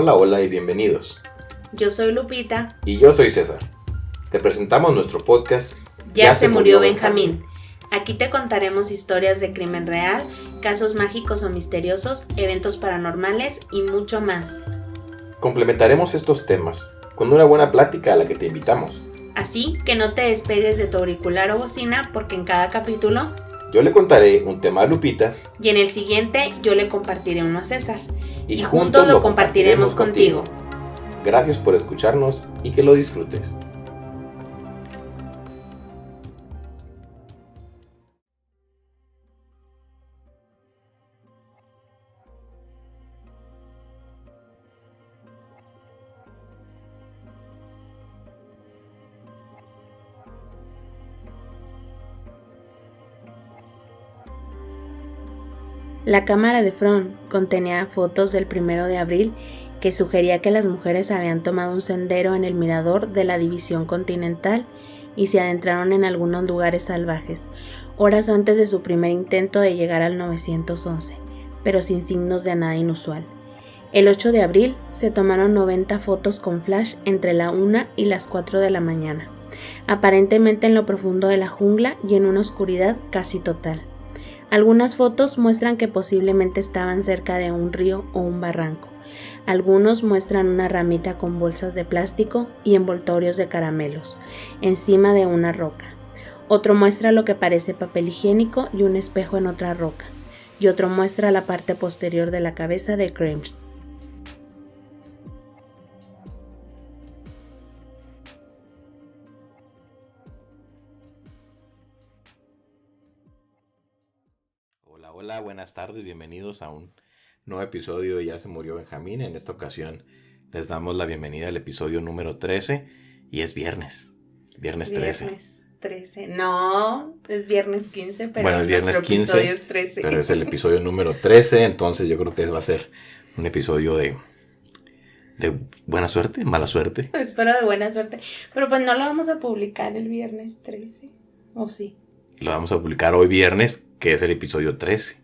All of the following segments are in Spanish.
Hola, hola y bienvenidos. Yo soy Lupita. Y yo soy César. Te presentamos nuestro podcast Ya se murió Benjamín. Aquí te contaremos historias de crimen real, casos mágicos o misteriosos, eventos paranormales y mucho más. Complementaremos estos temas con una buena plática a la que te invitamos. Así que no te despegues de tu auricular o bocina porque en cada capítulo yo le contaré un tema a Lupita y en el siguiente yo le compartiré uno a César. Y juntos lo compartiremos contigo. Gracias por escucharnos y que lo disfrutes. La cámara de Fron contenía fotos del 1 de abril que sugería que las mujeres habían tomado un sendero en el mirador de la División Continental y se adentraron en algunos lugares salvajes, horas antes de su primer intento de llegar al 911, pero sin signos de nada inusual. El 8 de abril se tomaron 90 fotos con flash entre la 1 y las 4 de la mañana, aparentemente en lo profundo de la jungla y en una oscuridad casi total. Algunas fotos muestran que posiblemente estaban cerca de un río o un barranco. Algunos muestran una ramita con bolsas de plástico y envoltorios de caramelos, encima de una roca. Otro muestra lo que parece papel higiénico y un espejo en otra roca. Y otro muestra la parte posterior de la cabeza de Grimes. Hola, buenas tardes, bienvenidos a un nuevo episodio de Ya se murió Benjamín. En esta ocasión les damos la bienvenida al episodio número 13 y es viernes 13. Viernes 13, no, es viernes 15, pero bueno, es viernes 15, episodio es 13. Pero es el episodio número 13, entonces yo creo que va a ser un episodio de buena suerte, mala suerte. Espero de buena suerte, pero pues no lo vamos a publicar el viernes 13, ¿o sí? Lo vamos a publicar hoy viernes, que es el episodio 13.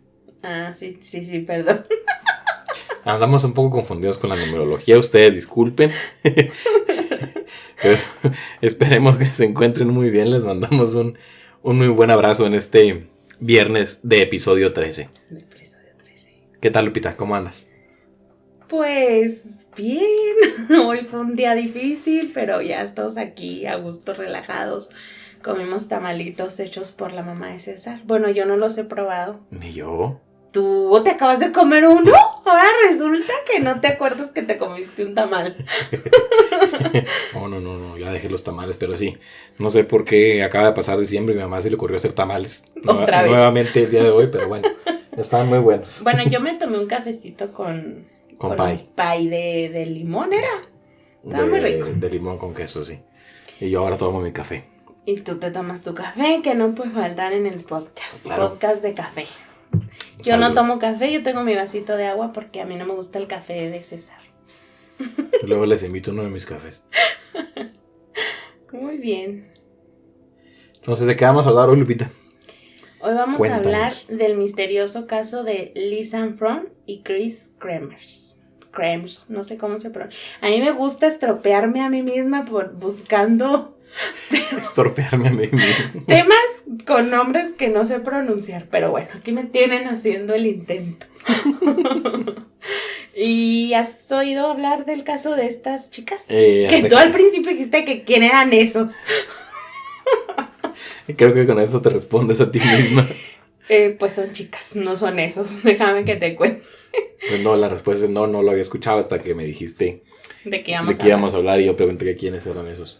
Ah, sí, perdón. Andamos un poco confundidos con la numerología, ustedes disculpen. Pero esperemos que se encuentren muy bien. Les mandamos un muy buen abrazo en este viernes de episodio 13. ¿Qué tal, Lupita? ¿Cómo andas? Pues bien. Hoy fue un día difícil, pero ya estamos aquí a gusto, relajados. Comimos tamalitos hechos por la mamá de César. Bueno, yo no los he probado. Ni yo. ¿Tú te acabas de comer uno? Ahora resulta que no te acuerdas que te comiste un tamal. No, ya dejé los tamales, pero sí. No sé por qué acaba de pasar diciembre y mi mamá se le ocurrió hacer tamales. Otra vez. Nuevamente el día de hoy, pero bueno, estaban muy buenos. Bueno, yo me tomé un cafecito con pay de limón, ¿era? Estaba muy rico. De limón con queso, sí. Y yo ahora tomo mi café. Y tú te tomas tu café, que no puede faltar en el podcast. Claro. Podcast de café. Yo no tomo café, yo tengo mi vasito de agua porque a mí no me gusta el café de César. Luego les invito uno de mis cafés. Muy bien. Entonces, ¿de qué vamos a hablar hoy, Lupita? Hoy vamos Cuéntanos. a hablar del misterioso caso de Lisa Fron y Chris Kremers, no sé cómo se pronuncia. A mí me gusta estropearme a mí misma buscando Estorpearme a mí mismo. temas con nombres que no sé pronunciar, pero bueno, aquí me tienen haciendo el intento. ¿Y has oído hablar del caso de estas chicas? Que tú al principio dijiste que quién eran esos. Creo que con eso te respondes a ti misma. Pues son chicas, no son esos. Déjame que te cuente. Pues no, la respuesta es no lo había escuchado hasta que me dijiste de qué íbamos a hablar y yo pregunté que quiénes eran esos.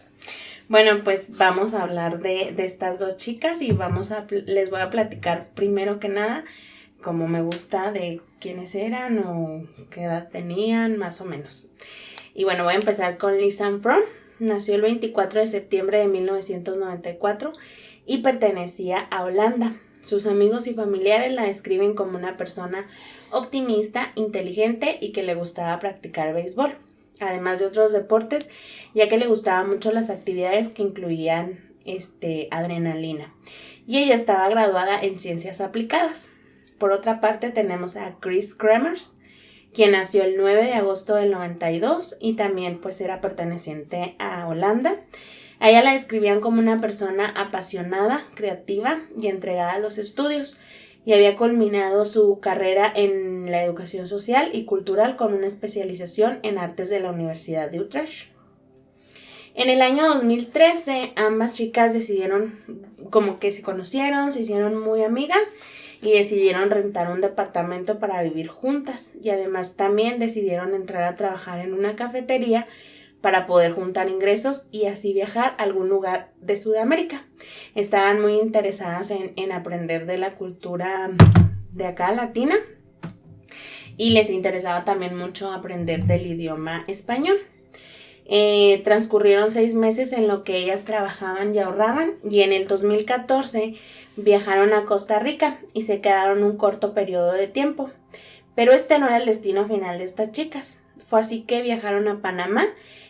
Bueno, pues vamos a hablar de estas dos chicas y les voy a platicar primero que nada, como me gusta, de quiénes eran o qué edad tenían, más o menos. Y bueno, voy a empezar con Lisa Fron. Nació el 24 de septiembre de 1994 y pertenecía a Holanda. Sus amigos y familiares la describen como una persona optimista, inteligente y que le gustaba practicar béisbol, además de otros deportes, ya que le gustaban mucho las actividades que incluían adrenalina. Y ella estaba graduada en ciencias aplicadas. Por otra parte tenemos a Chris Kremers, quien nació el 9 de agosto del 92 y también pues era perteneciente a Holanda. A ella la describían como una persona apasionada, creativa y entregada a los estudios, y había culminado su carrera en la educación social y cultural con una especialización en artes de la Universidad de Utrecht. En el año 2013, ambas chicas decidieron, como que se conocieron, se hicieron muy amigas y decidieron rentar un departamento para vivir juntas, y además también decidieron entrar a trabajar en una cafetería para poder juntar ingresos y así viajar a algún lugar de Sudamérica. Estaban muy interesadas en aprender de la cultura de acá latina y les interesaba también mucho aprender del idioma español. Transcurrieron 6 meses en lo que ellas trabajaban y ahorraban, y en el 2014 viajaron a Costa Rica y se quedaron un corto periodo de tiempo. Pero este no era el destino final de estas chicas. Fue así que viajaron a Panamá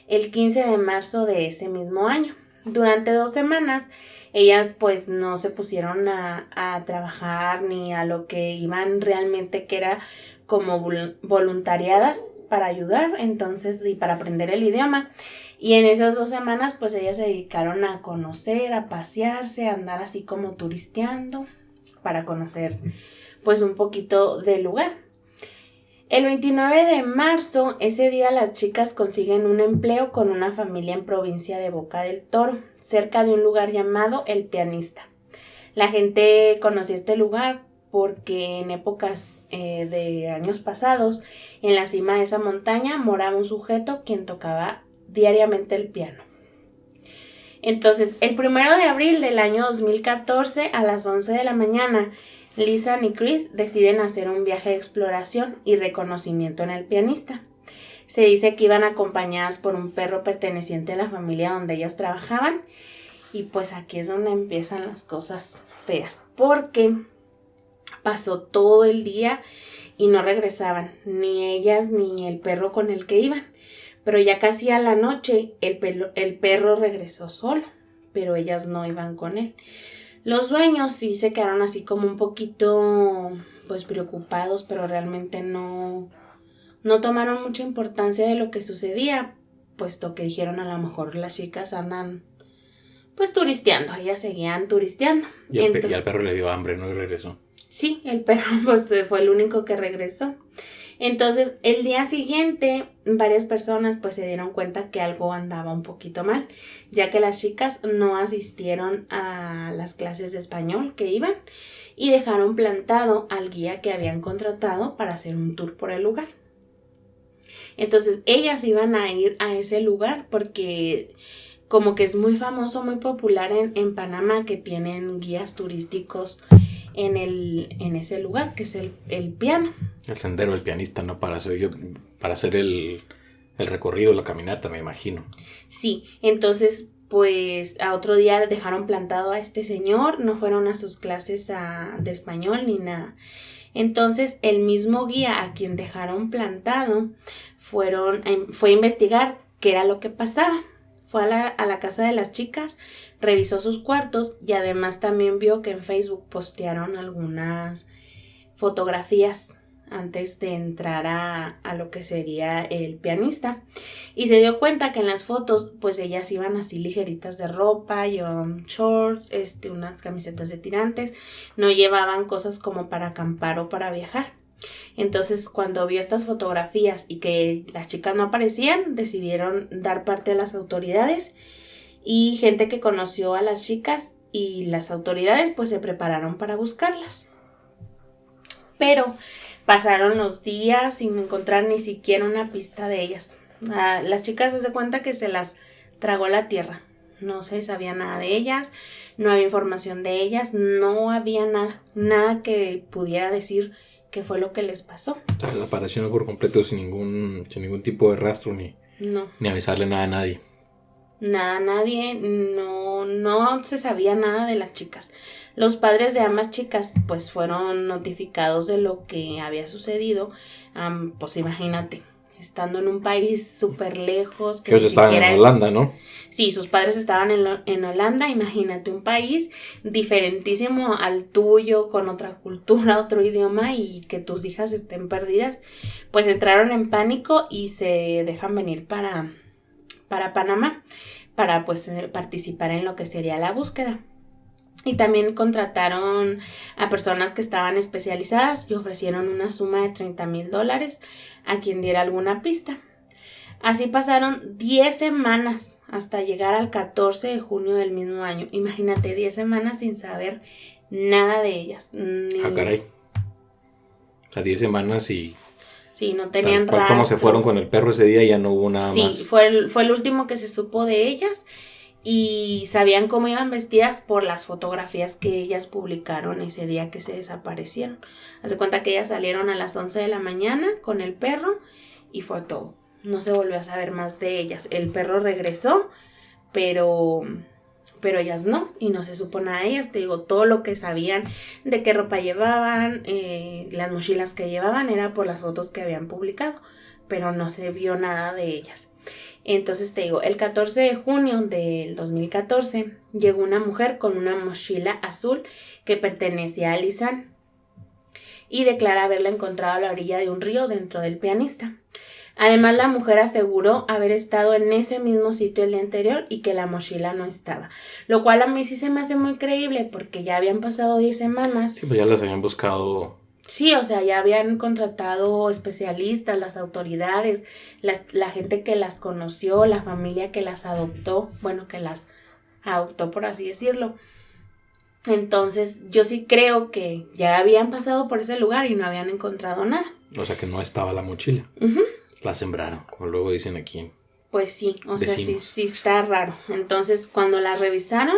el 15 de marzo de ese mismo año. Durante 2 semanas, ellas pues no se pusieron a trabajar ni a lo que iban realmente, que era como voluntariadas para ayudar, entonces, y para aprender el idioma. Y en esas 2 semanas pues ellas se dedicaron a conocer, a pasearse, a andar así como turisteando para conocer pues un poquito del lugar. El 29 de marzo, ese día las chicas consiguen un empleo con una familia en provincia de Boca del Toro, cerca de un lugar llamado El Pianista. La gente conocía este lugar porque en épocas de años pasados, en la cima de esa montaña moraba un sujeto quien tocaba diariamente el piano. Entonces, el 1 de abril del año 2014, a las 11 de la mañana, Lisa y Chris deciden hacer un viaje de exploración y reconocimiento en El Pianista. Se dice que iban acompañadas por un perro perteneciente a la familia donde ellas trabajaban, y pues aquí es donde empiezan las cosas feas, porque pasó todo el día y no regresaban, ni ellas ni el perro con el que iban. Pero ya casi a la noche el perro regresó solo, pero ellas no iban con él. Los dueños sí se quedaron así como un poquito pues preocupados, pero realmente no tomaron mucha importancia de lo que sucedía, puesto que dijeron, a lo mejor las chicas andan pues turisteando. Ellas seguían turisteando. Y al perro le dio hambre, ¿no? Y regresó. Sí, el perro pues fue el único que regresó. Entonces, el día siguiente, varias personas pues se dieron cuenta que algo andaba un poquito mal, ya que las chicas no asistieron a las clases de español que iban y dejaron plantado al guía que habían contratado para hacer un tour por el lugar. Entonces, ellas iban a ir a ese lugar porque como que es muy famoso, muy popular en Panamá, que tienen guías turísticos en ese lugar, que es el piano. El sendero del pianista, ¿no? Para hacer el recorrido, la caminata, me imagino. Sí, entonces pues a otro día dejaron plantado a este señor, no fueron a sus clases de español ni nada. Entonces el mismo guía a quien dejaron plantado fue a investigar qué era lo que pasaba. Fue a la casa de las chicas, revisó sus cuartos y además también vio que en Facebook postearon algunas fotografías antes de entrar a lo que sería El Pianista, y se dio cuenta que en las fotos pues ellas iban así ligeritas de ropa, llevaban shorts, unas camisetas de tirantes, no llevaban cosas como para acampar o para viajar. Entonces, cuando vio estas fotografías y que las chicas no aparecían, decidieron dar parte a las autoridades, y gente que conoció a las chicas y las autoridades pues se prepararon para buscarlas. Pero pasaron los días sin encontrar ni siquiera una pista de ellas. Las chicas se dan cuenta que se las tragó la tierra. No se sabía nada de ellas, no había información de ellas, no había nada que pudiera decir qué fue lo que les pasó. Desaparecieron por completo sin ningún tipo de rastro ni avisarle nada a nadie. Nada, nadie, no se sabía nada de las chicas. Los padres de ambas chicas pues fueron notificados de lo que había sucedido. Pues imagínate, estando en un país súper lejos. Que ellos estaban en Holanda, ¿no? Sí, sus padres estaban en Holanda. Imagínate un país diferentísimo al tuyo, con otra cultura, otro idioma, y que tus hijas estén perdidas. Pues entraron en pánico y se dejan venir para Panamá para pues participar en lo que sería la búsqueda. Y también contrataron a personas que estaban especializadas y ofrecieron una suma de $30,000 a quien diera alguna pista. Así pasaron 10 semanas hasta llegar al 14 de junio del mismo año. Imagínate, 10 semanas sin saber nada de ellas. Ah, caray. O sea, 10 semanas y... Sí, no tenían rastro. Como se fueron con el perro ese día, ya no hubo nada más. Sí, fue el último que se supo de ellas. Y sabían cómo iban vestidas por las fotografías que ellas publicaron ese día que se desaparecieron. Haz de cuenta que ellas salieron a las 11 de la mañana con el perro y fue todo. No se volvió a saber más de ellas. El perro regresó, pero ellas no, y no se supo nada de ellas. Te digo, todo lo que sabían de qué ropa llevaban, las mochilas que llevaban, era por las fotos que habían publicado, pero no se vio nada de ellas. Entonces te digo, el 14 de junio del 2014 llegó una mujer con una mochila azul que pertenecía a Lisanne y declara haberla encontrado a la orilla de un río dentro del pianista. Además, la mujer aseguró haber estado en ese mismo sitio el día anterior y que la mochila no estaba. Lo cual a mí sí se me hace muy creíble porque ya habían pasado 10 semanas. Sí, pues ya las habían buscado. Sí, o sea, ya habían contratado especialistas, las autoridades, la gente que las conoció, la familia que las adoptó, bueno, que las adoptó por así decirlo. Entonces, yo sí creo que ya habían pasado por ese lugar y no habían encontrado nada. O sea, que no estaba la mochila. Uh-huh. La sembraron, como luego dicen aquí. Pues sí, o sea, sí está raro. Entonces, cuando la revisaron,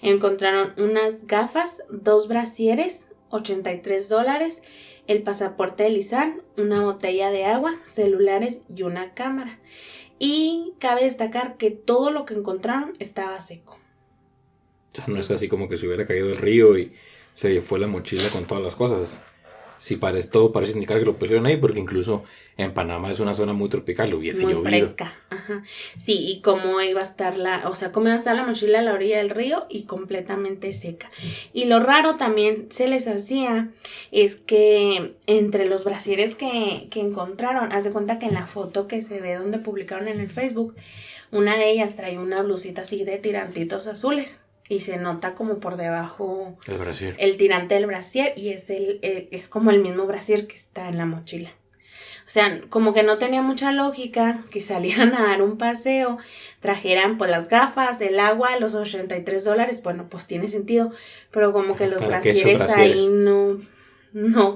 encontraron unas gafas, 2 brasieres, $83, el pasaporte de Lisanne, una botella de agua, celulares y una cámara. Y cabe destacar que todo lo que encontraron estaba seco. O sea, no es así como que se hubiera caído el río y se fue la mochila con todas las cosas. Sí, todo parece indicar que lo pusieron ahí, porque incluso en Panamá es una zona muy tropical, hubiese muy llovido. Muy fresca, ajá. Sí, y cómo iba a estar cómo iba a estar la mochila a la orilla del río y completamente seca. Y lo raro también se les hacía es que entre los brasieres que encontraron, haz de cuenta que en la foto que se ve donde publicaron en el Facebook, una de ellas trae una blusita así de tirantitos azules. Y se nota como por debajo el brasier, el tirante del brasier, y es como el mismo brasier que está en la mochila. O sea, como que no tenía mucha lógica que salieran a dar un paseo, trajeran pues las gafas, el agua, los $83, bueno, pues tiene sentido, pero como que los brasieres ahí no,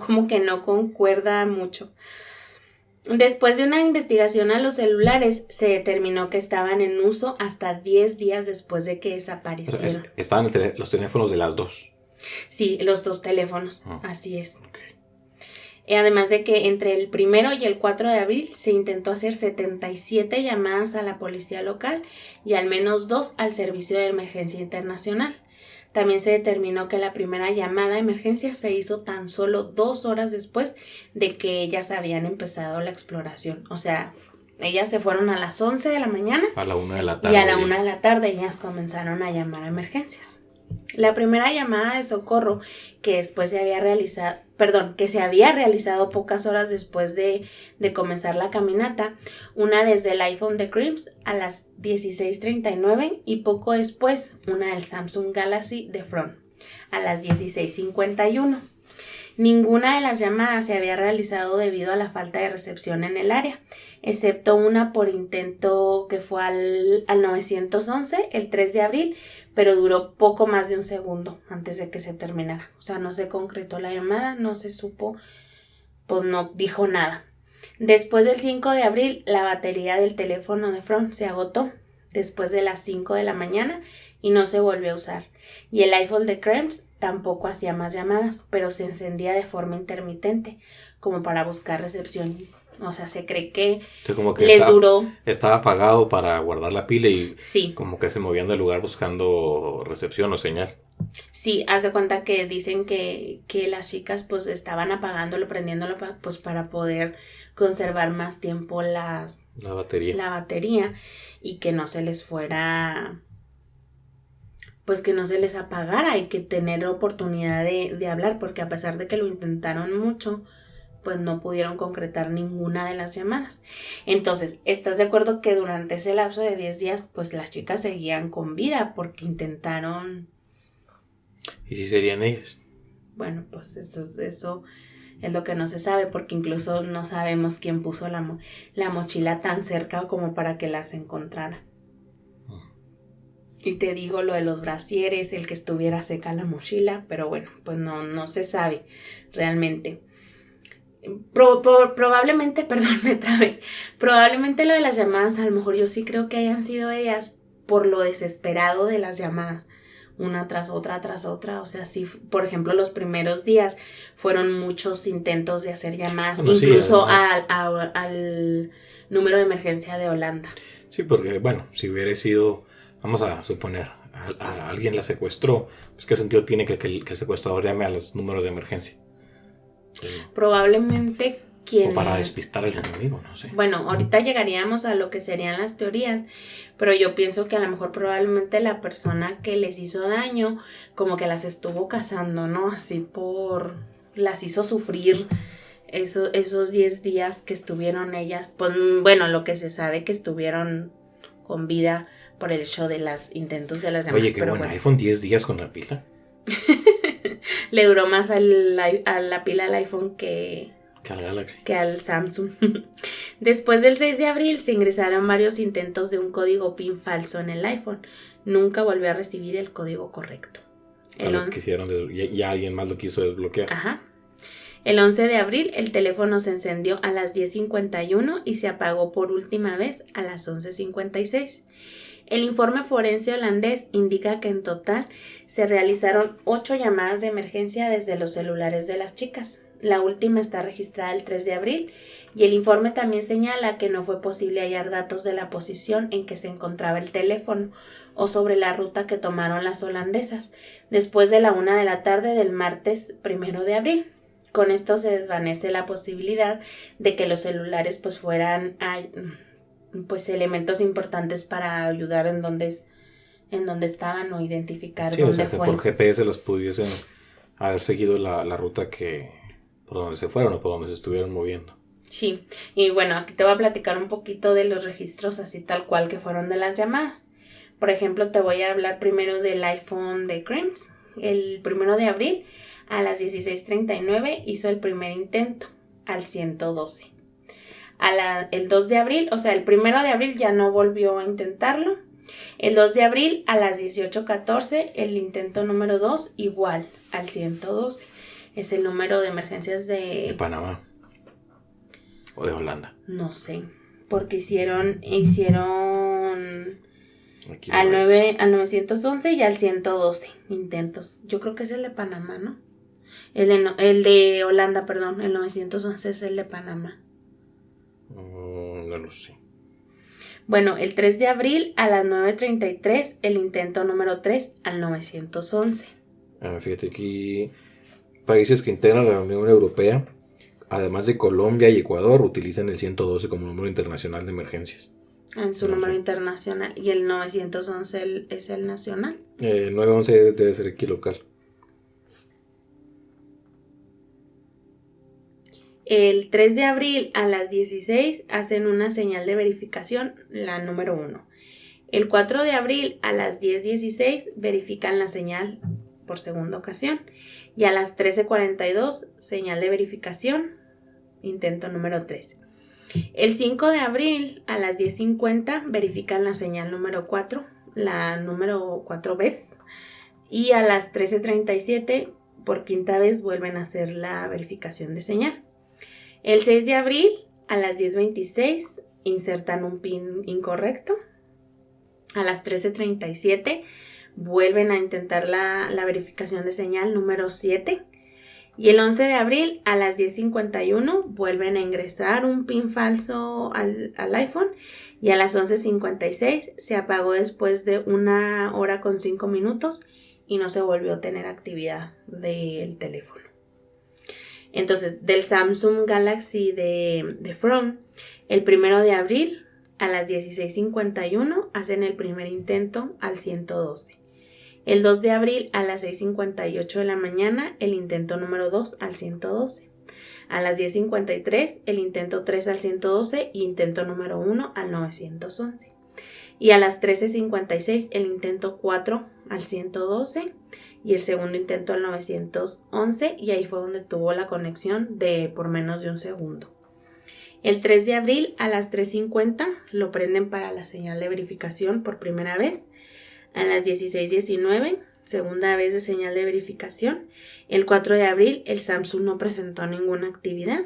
como que no concuerda mucho. Después de una investigación a los celulares, se determinó que estaban en uso hasta 10 días después de que desaparecieron. Estaban los teléfonos de las dos. Sí, los 2 teléfonos, así es. Okay. Además de que entre el 1 y el 4 de abril se intentó hacer 77 llamadas a la policía local y al menos 2 al Servicio de Emergencia Internacional. También se determinó que la primera llamada de emergencia se hizo tan solo 2 horas después de que ellas habían empezado la exploración. O sea, ellas se fueron a las 11 de la mañana. A la 1 de la tarde. Y a la 1 de la tarde ellas comenzaron a llamar a emergencias. La primera llamada de socorro que se había realizado pocas horas después de comenzar la caminata, una desde el iPhone de Crims a las 16:39 y poco después una del Samsung Galaxy de Front a las 16:51. Ninguna de las llamadas se había realizado debido a la falta de recepción en el área, excepto una por intento que fue al 911 el 3 de abril, pero duró poco más de un segundo antes de que se terminara. O sea, no se concretó la llamada, no se supo, pues no dijo nada. Después del 5 de abril, la batería del teléfono de Front se agotó después de las 5 de la mañana y no se volvió a usar. Y el iPhone de Crims tampoco hacía más llamadas, pero se encendía de forma intermitente, como para buscar recepción. O sea, se cree que, como que les duró. Estaba apagado para guardar la pila y sí, como que se movían del lugar buscando recepción o señal. Sí, haz de cuenta que dicen que las chicas pues estaban apagándolo, prendiéndolo pues para poder conservar más tiempo La batería. la batería y que no se les fuera, pues que no se les apagara y que tener oportunidad de hablar, porque a pesar de que lo intentaron mucho, pues no pudieron concretar ninguna de las llamadas. Entonces, ¿estás de acuerdo que durante ese lapso de 10 días, pues las chicas seguían con vida porque intentaron... ¿Y si serían ellas? Bueno, pues eso es lo que no se sabe, porque incluso no sabemos quién puso la mochila tan cerca como para que las encontrara. Y te digo lo de los brasieres, el que estuviera seca la mochila, pero bueno, pues no se sabe realmente. Probablemente, perdón, me trabé. Probablemente lo de las llamadas, a lo mejor yo sí creo que hayan sido ellas por lo desesperado de las llamadas. Una tras otra, o sea, sí, por ejemplo, los primeros días fueron muchos intentos de hacer llamadas, bueno, incluso sí, al número de emergencia de Holanda. Sí, porque, bueno, si hubiera sido, vamos a suponer, a alguien la secuestró, pues ¿qué sentido tiene que el secuestrador llame a los números de emergencia? Probablemente o para despistar al enemigo, no sé. Bueno, ahorita llegaríamos a lo que serían las teorías, pero yo pienso que a lo mejor probablemente la persona que les hizo daño como que las estuvo cazando, ¿no? Así las hizo sufrir esos 10 días que estuvieron ellas, pues bueno, lo que se sabe que estuvieron con vida por el show de los intentos de las llamadas. Oye, qué bueno, iPhone 10 días con la pila. Le duró más a la pila del iPhone que al Galaxy. Que al Samsung. Después del 6 de abril se ingresaron varios intentos de un código PIN falso en el iPhone. Nunca volvió a recibir el código correcto. Ya alguien más lo quiso desbloquear. Ajá. El 11 de abril el teléfono se encendió a las 10:51 y se apagó por última vez a las 11:56. El informe forense holandés indica que en total se realizaron 8 llamadas de emergencia desde los celulares de las chicas. La última está registrada el 3 de abril y el informe también señala que no fue posible hallar datos de la posición en que se encontraba el teléfono o sobre la ruta que tomaron las holandesas después de la 1 de la tarde del martes 1 de abril. Con esto se desvanece la posibilidad de que los celulares pues fueran pues elementos importantes para ayudar en donde estaban o identificar dónde fue. Sí, o sea, que por GPS los pudiesen haber seguido la ruta por donde se fueron o por donde se estuvieron moviendo. Sí, y bueno, aquí te voy a platicar un poquito de los registros así tal cual que fueron de las llamadas. Por ejemplo, te voy a hablar primero del iPhone de Crims. El 1 de abril a las 16:39 hizo el primer intento al 112. El 2 de abril, o sea, el 1 de abril ya no volvió a intentarlo. El 2 de abril a las 18:14 el intento número 2 igual al 112. Es el número de emergencias de Panamá o de Holanda. No sé, porque hicieron al 911 y al 112 intentos. Yo creo que es el de Panamá, ¿no? El de Holanda, perdón, el 911 es el de Panamá. No lo sé. Bueno, el 3 de abril a las 9:33 el intento número 3 al 911. Fíjate aquí, países que integran la Unión Europea, además de Colombia y Ecuador, utilizan el 112 como número internacional de emergencias. En su número internacional. ¿Y el 911 es el nacional? El 911 debe ser aquí local. El 3 de abril a las 16 hacen una señal de verificación, la número 1. El 4 de abril a las 10:16 verifican la señal por segunda ocasión. Y a las 13:42 señal de verificación, intento número 3. El 5 de abril a las 10:50 verifican la señal número 4, la número 4 vez. Y a las 13:37 por quinta vez vuelven a hacer la verificación de señal. El 6 de abril a las 10:26 insertan un PIN incorrecto. A las 13:37 vuelven a intentar la verificación de señal número 7. Y el 11 de abril a las 10:51 vuelven a ingresar un PIN falso al iPhone. Y a las 11:56 se apagó después de 1 hora con 5 minutos y no se volvió a tener actividad del teléfono. Entonces, del Samsung Galaxy de From, el 1 de abril a las 16:51 hacen el primer intento al 112. El 2 de abril a las 6:58 de la mañana, el intento número 2 al 112. A las 10:53, el intento 3 al 112 y intento número 1 al 911. Y a las 13:56, el intento 4 al 112 y el segundo intento al 911, y ahí fue donde tuvo la conexión de por menos de un segundo. El 3 de abril a las 3:50 lo prenden para la señal de verificación por primera vez. A las 16:19, segunda vez de señal de verificación. El 4 de abril el Samsung no presentó ninguna actividad.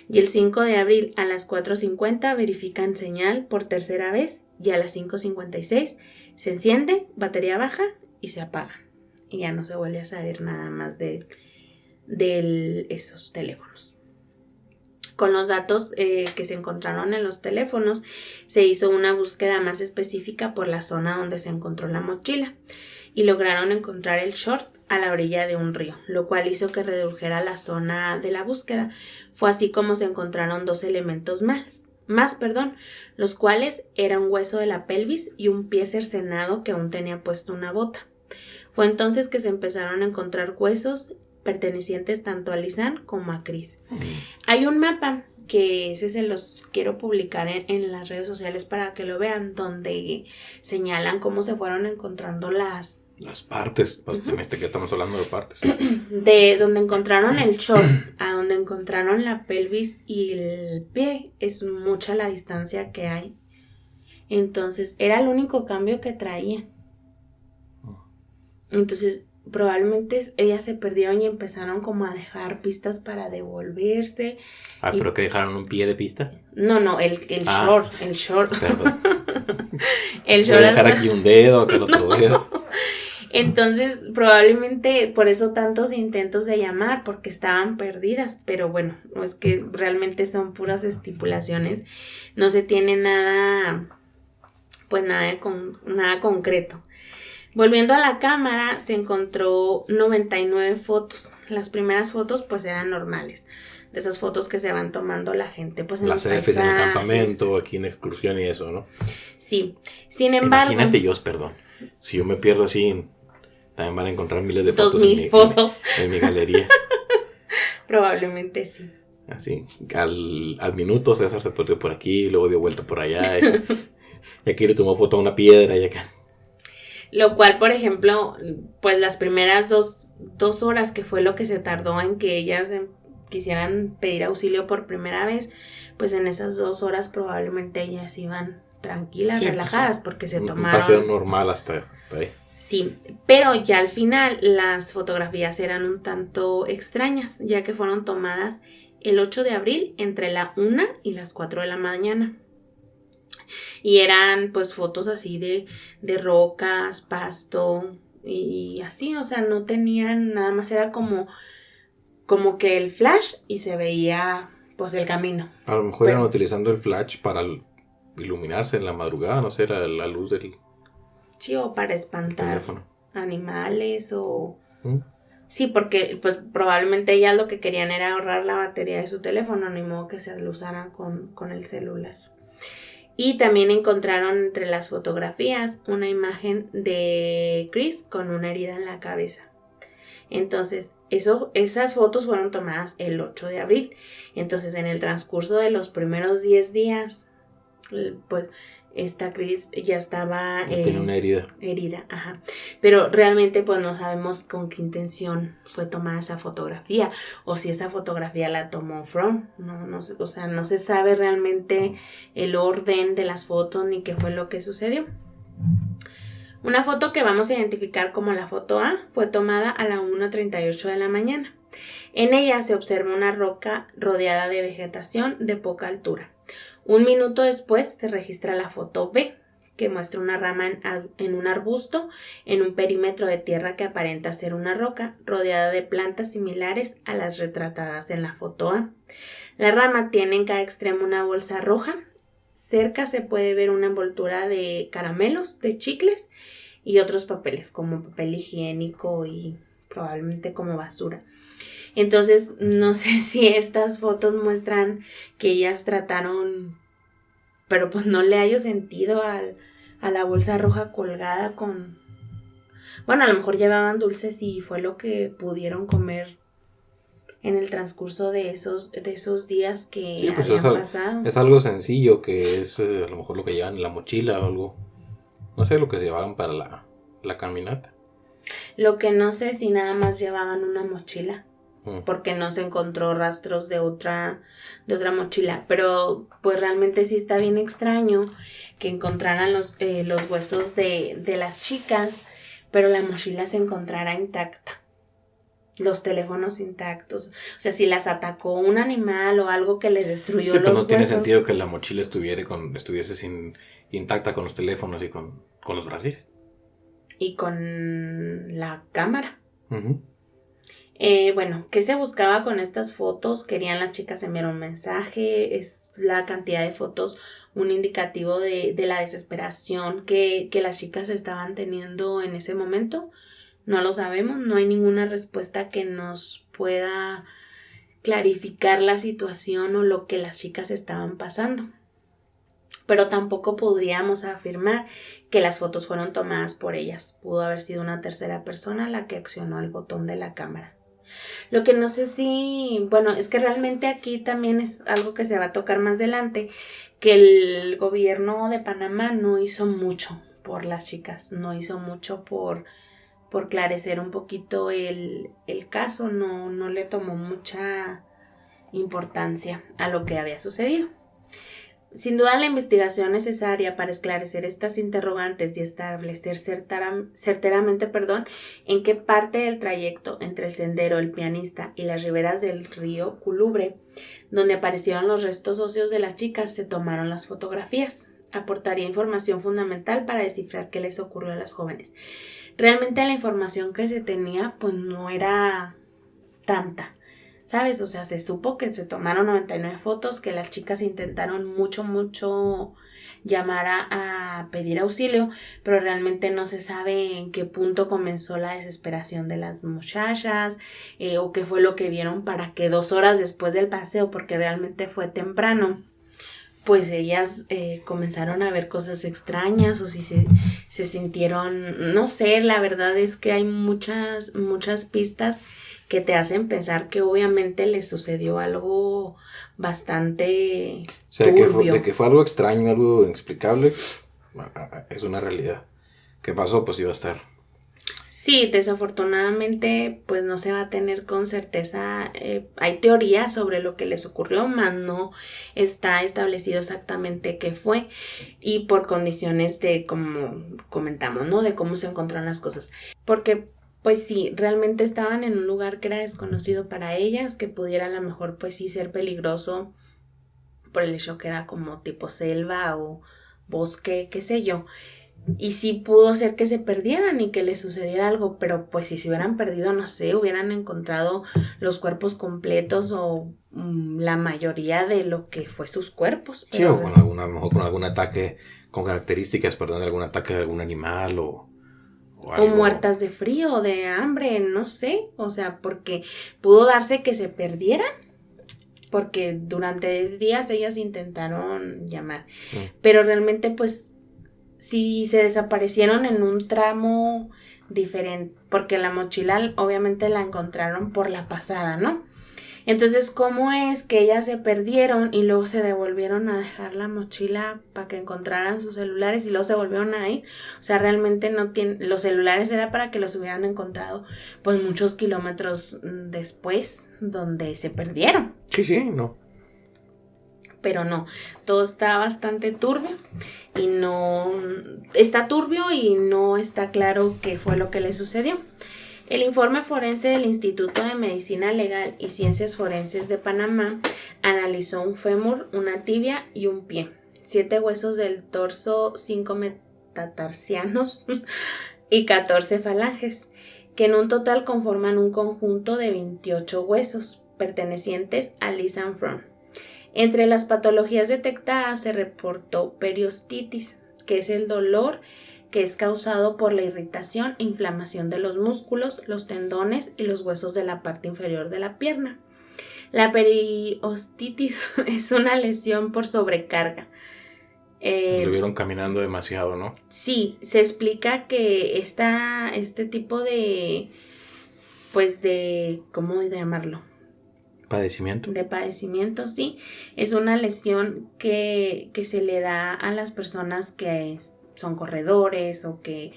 Y el 5 de abril a las 4:50 verifican señal por tercera vez. Y a las 5:56 se enciende, batería baja y se apaga. Y ya no se vuelve a saber nada más de esos teléfonos. Con los datos que se encontraron en los teléfonos, se hizo una búsqueda más específica por la zona donde se encontró la mochila y lograron encontrar el short a la orilla de un río, lo cual hizo que redujera la zona de la búsqueda. Fue así como se encontraron 2 elementos más, los cuales eran un hueso de la pelvis y un pie cercenado que aún tenía puesto una bota. Fue entonces que se empezaron a encontrar huesos pertenecientes tanto a Lisanne como a Chris. Hay un mapa que ese se los quiero publicar en las redes sociales para que lo vean, donde señalan cómo se fueron encontrando las partes, que estamos hablando de partes. De donde encontraron el short a donde encontraron la pelvis y el pie, es mucha la distancia que hay. Entonces, era el único cambio que traían. Entonces, probablemente ellas se perdieron y empezaron como a dejar pistas para devolverse. ¿Pero que dejaron un pie de pista? No, el short. Perdón. El short. Voy a dejar aquí un dedo, acá el otro dedo. Entonces, probablemente por eso tantos intentos de llamar, porque estaban perdidas. Pero bueno, no es que realmente son puras estipulaciones. No se tiene nada, pues nada concreto. Volviendo a la cámara, se encontró 99 fotos. Las primeras fotos pues eran normales. De esas fotos que se van tomando la gente pues en las selfies en el campamento, aquí en excursión y eso, ¿no? Sí. Sin embargo... Imagínate si yo me pierdo así, también van a encontrar miles de fotos. 2000 fotos. En mi galería. Probablemente sí. Así, al minuto César se perdió por aquí, luego dio vuelta por allá. Y aquí le tomó foto a una piedra y acá. Lo cual, por ejemplo, pues las primeras dos horas, que fue lo que se tardó en que ellas quisieran pedir auxilio por primera vez, pues en esas 2 horas probablemente ellas iban tranquilas, relajadas, porque se tomaron... Un paseo normal hasta ahí. Sí, pero ya al final las fotografías eran un tanto extrañas, ya que fueron tomadas el 8 de abril entre la 1 y las 4 de la mañana. Y eran pues fotos así de rocas, pasto y así, o sea, no tenían nada más, era como que el flash y se veía pues el camino. A lo mejor iban utilizando el flash para iluminarse en la madrugada, no sé, la luz del... Sí, o para espantar animales o... Sí, porque pues probablemente ellas lo que querían era ahorrar la batería de su teléfono, ni modo que se lo usaran con el celular. Y también encontraron entre las fotografías una imagen de Chris con una herida en la cabeza. Entonces, esas fotos fueron tomadas el 8 de abril. Entonces, en el transcurso de los primeros 10 días, pues esta Chris ya estaba... tenía una herida. Ajá. Pero realmente pues no sabemos con qué intención fue tomada esa fotografía o si esa fotografía la tomó From. No, o sea, no se sabe realmente el orden de las fotos ni qué fue lo que sucedió. Una foto que vamos a identificar como la foto A fue tomada a la 1:38 de la mañana. En ella se observa una roca rodeada de vegetación de poca altura. Un minuto después se registra la foto B, que muestra una rama en un arbusto en un perímetro de tierra que aparenta ser una roca, rodeada de plantas similares a las retratadas en la foto A. La rama tiene en cada extremo una bolsa roja. Cerca se puede ver una envoltura de caramelos, de chicles, y otros papeles como papel higiénico y probablemente como basura. Entonces no sé si estas fotos muestran que ellas trataron, pero pues no le hallo sentido a la bolsa roja colgada con... Bueno, a lo mejor llevaban dulces y fue lo que pudieron comer en el transcurso de esos días que pues habían pasado. Es algo sencillo, que es a lo mejor lo que llevan en la mochila o algo. No sé, lo que se llevaron para la caminata. Lo que no sé si nada más llevaban una mochila, porque no se encontró rastros de otra mochila. Pero pues realmente sí está bien extraño que encontraran los huesos de las chicas, pero la mochila se encontrara intacta. Los teléfonos intactos. O sea, si las atacó un animal o algo que les destruyó los huesos. Sí, pero no tiene sentido que la mochila estuviese intacta con los teléfonos y con los brasiles. Y con la cámara. Uh-huh. Bueno, ¿qué se buscaba con estas fotos? Querían las chicas enviar un mensaje. Es la cantidad de fotos un indicativo de la desesperación que las chicas estaban teniendo en ese momento. No lo sabemos, no hay ninguna respuesta que nos pueda clarificar la situación o lo que las chicas estaban pasando. Pero tampoco podríamos afirmar que las fotos fueron tomadas por ellas. Pudo haber sido una tercera persona la que accionó el botón de la cámara. Lo que no sé si... Bueno, es que realmente aquí también es algo que se va a tocar más adelante, que el gobierno de Panamá no hizo mucho por las chicas, no hizo mucho por clarecer un poquito el caso, no le tomó mucha importancia a lo que había sucedido. Sin duda la investigación necesaria para esclarecer estas interrogantes y establecer certeramente en qué parte del trayecto entre el sendero, el pianista y las riberas del río Culubre, donde aparecieron los restos óseos de las chicas, se tomaron las fotografías, aportaría información fundamental para descifrar qué les ocurrió a las jóvenes. Realmente la información que se tenía pues no era tanta, ¿sabes? O sea, se supo que se tomaron 99 fotos, que las chicas intentaron mucho llamar a pedir auxilio, pero realmente no se sabe en qué punto comenzó la desesperación de las muchachas o qué fue lo que vieron para que 2 horas después del paseo, porque realmente fue temprano, pues ellas comenzaron a ver cosas extrañas o si se sintieron, no sé, la verdad es que hay muchas pistas que te hacen pensar que obviamente les sucedió algo bastante turbio. De que fue algo extraño, algo inexplicable, es una realidad. ¿Qué pasó? Pues iba a estar. Sí, desafortunadamente pues no se va a tener con certeza, hay teorías sobre lo que les ocurrió, mas no está establecido exactamente qué fue y por condiciones de como comentamos, ¿no? De cómo se encontraron las cosas, porque pues sí, realmente estaban en un lugar que era desconocido para ellas, que pudiera a lo mejor pues sí ser peligroso por el hecho que era como tipo selva o bosque, qué sé yo. Y sí pudo ser que se perdieran y que les sucediera algo, pero pues si se hubieran perdido, no sé, hubieran encontrado los cuerpos completos o la mayoría de lo que fue sus cuerpos. Sí, o a lo mejor con algún ataque, con características, de algún ataque de algún animal o muertas de frío o de hambre, no sé, o sea, porque pudo darse que se perdieran, porque durante 10 días ellas intentaron llamar, pero realmente pues si se desaparecieron en un tramo diferente, porque la mochila obviamente la encontraron por la pasada, ¿no? Entonces, ¿cómo es que ellas se perdieron y luego se devolvieron a dejar la mochila para que encontraran sus celulares y luego se volvieron a ir? O sea, realmente los celulares era para que los hubieran encontrado pues muchos kilómetros después donde se perdieron. Sí, no. Pero no, todo está bastante turbio y no está turbio y no está claro qué fue lo que le sucedió. El informe forense del Instituto de Medicina Legal y Ciencias Forenses de Panamá analizó un fémur, una tibia y un pie, 7 huesos del torso, 5 metatarsianos y 14 falanges, que en un total conforman un conjunto de 28 huesos pertenecientes a Lis and Froon. Entre las patologías detectadas se reportó periostitis, que es el dolor que es causado por la irritación e inflamación de los músculos, los tendones y los huesos de la parte inferior de la pierna. La periostitis es una lesión por sobrecarga. Lo vieron caminando demasiado, ¿no? Sí, se explica que este tipo de, pues de, ¿cómo llamarlo? Padecimiento. De padecimiento, sí. Es una lesión que se le da a las personas que son corredores o que,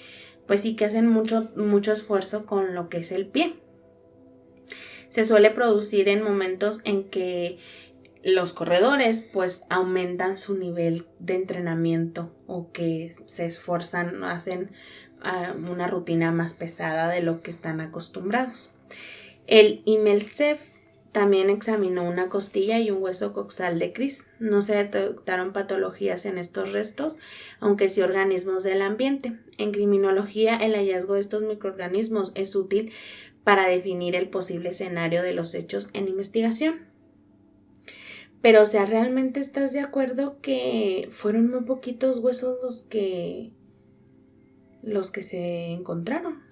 pues sí, que hacen mucho esfuerzo con lo que es el pie. Se suele producir en momentos en que los corredores pues aumentan su nivel de entrenamiento o que se esfuerzan, hacen una rutina más pesada de lo que están acostumbrados. El IMELSEF también examinó una costilla y un hueso coxal de Chris. No se detectaron patologías en estos restos, aunque sí organismos del ambiente. En criminología, el hallazgo de estos microorganismos es útil para definir el posible escenario de los hechos en investigación. Pero, o sea, ¿realmente estás de acuerdo que fueron muy poquitos huesos los que se encontraron?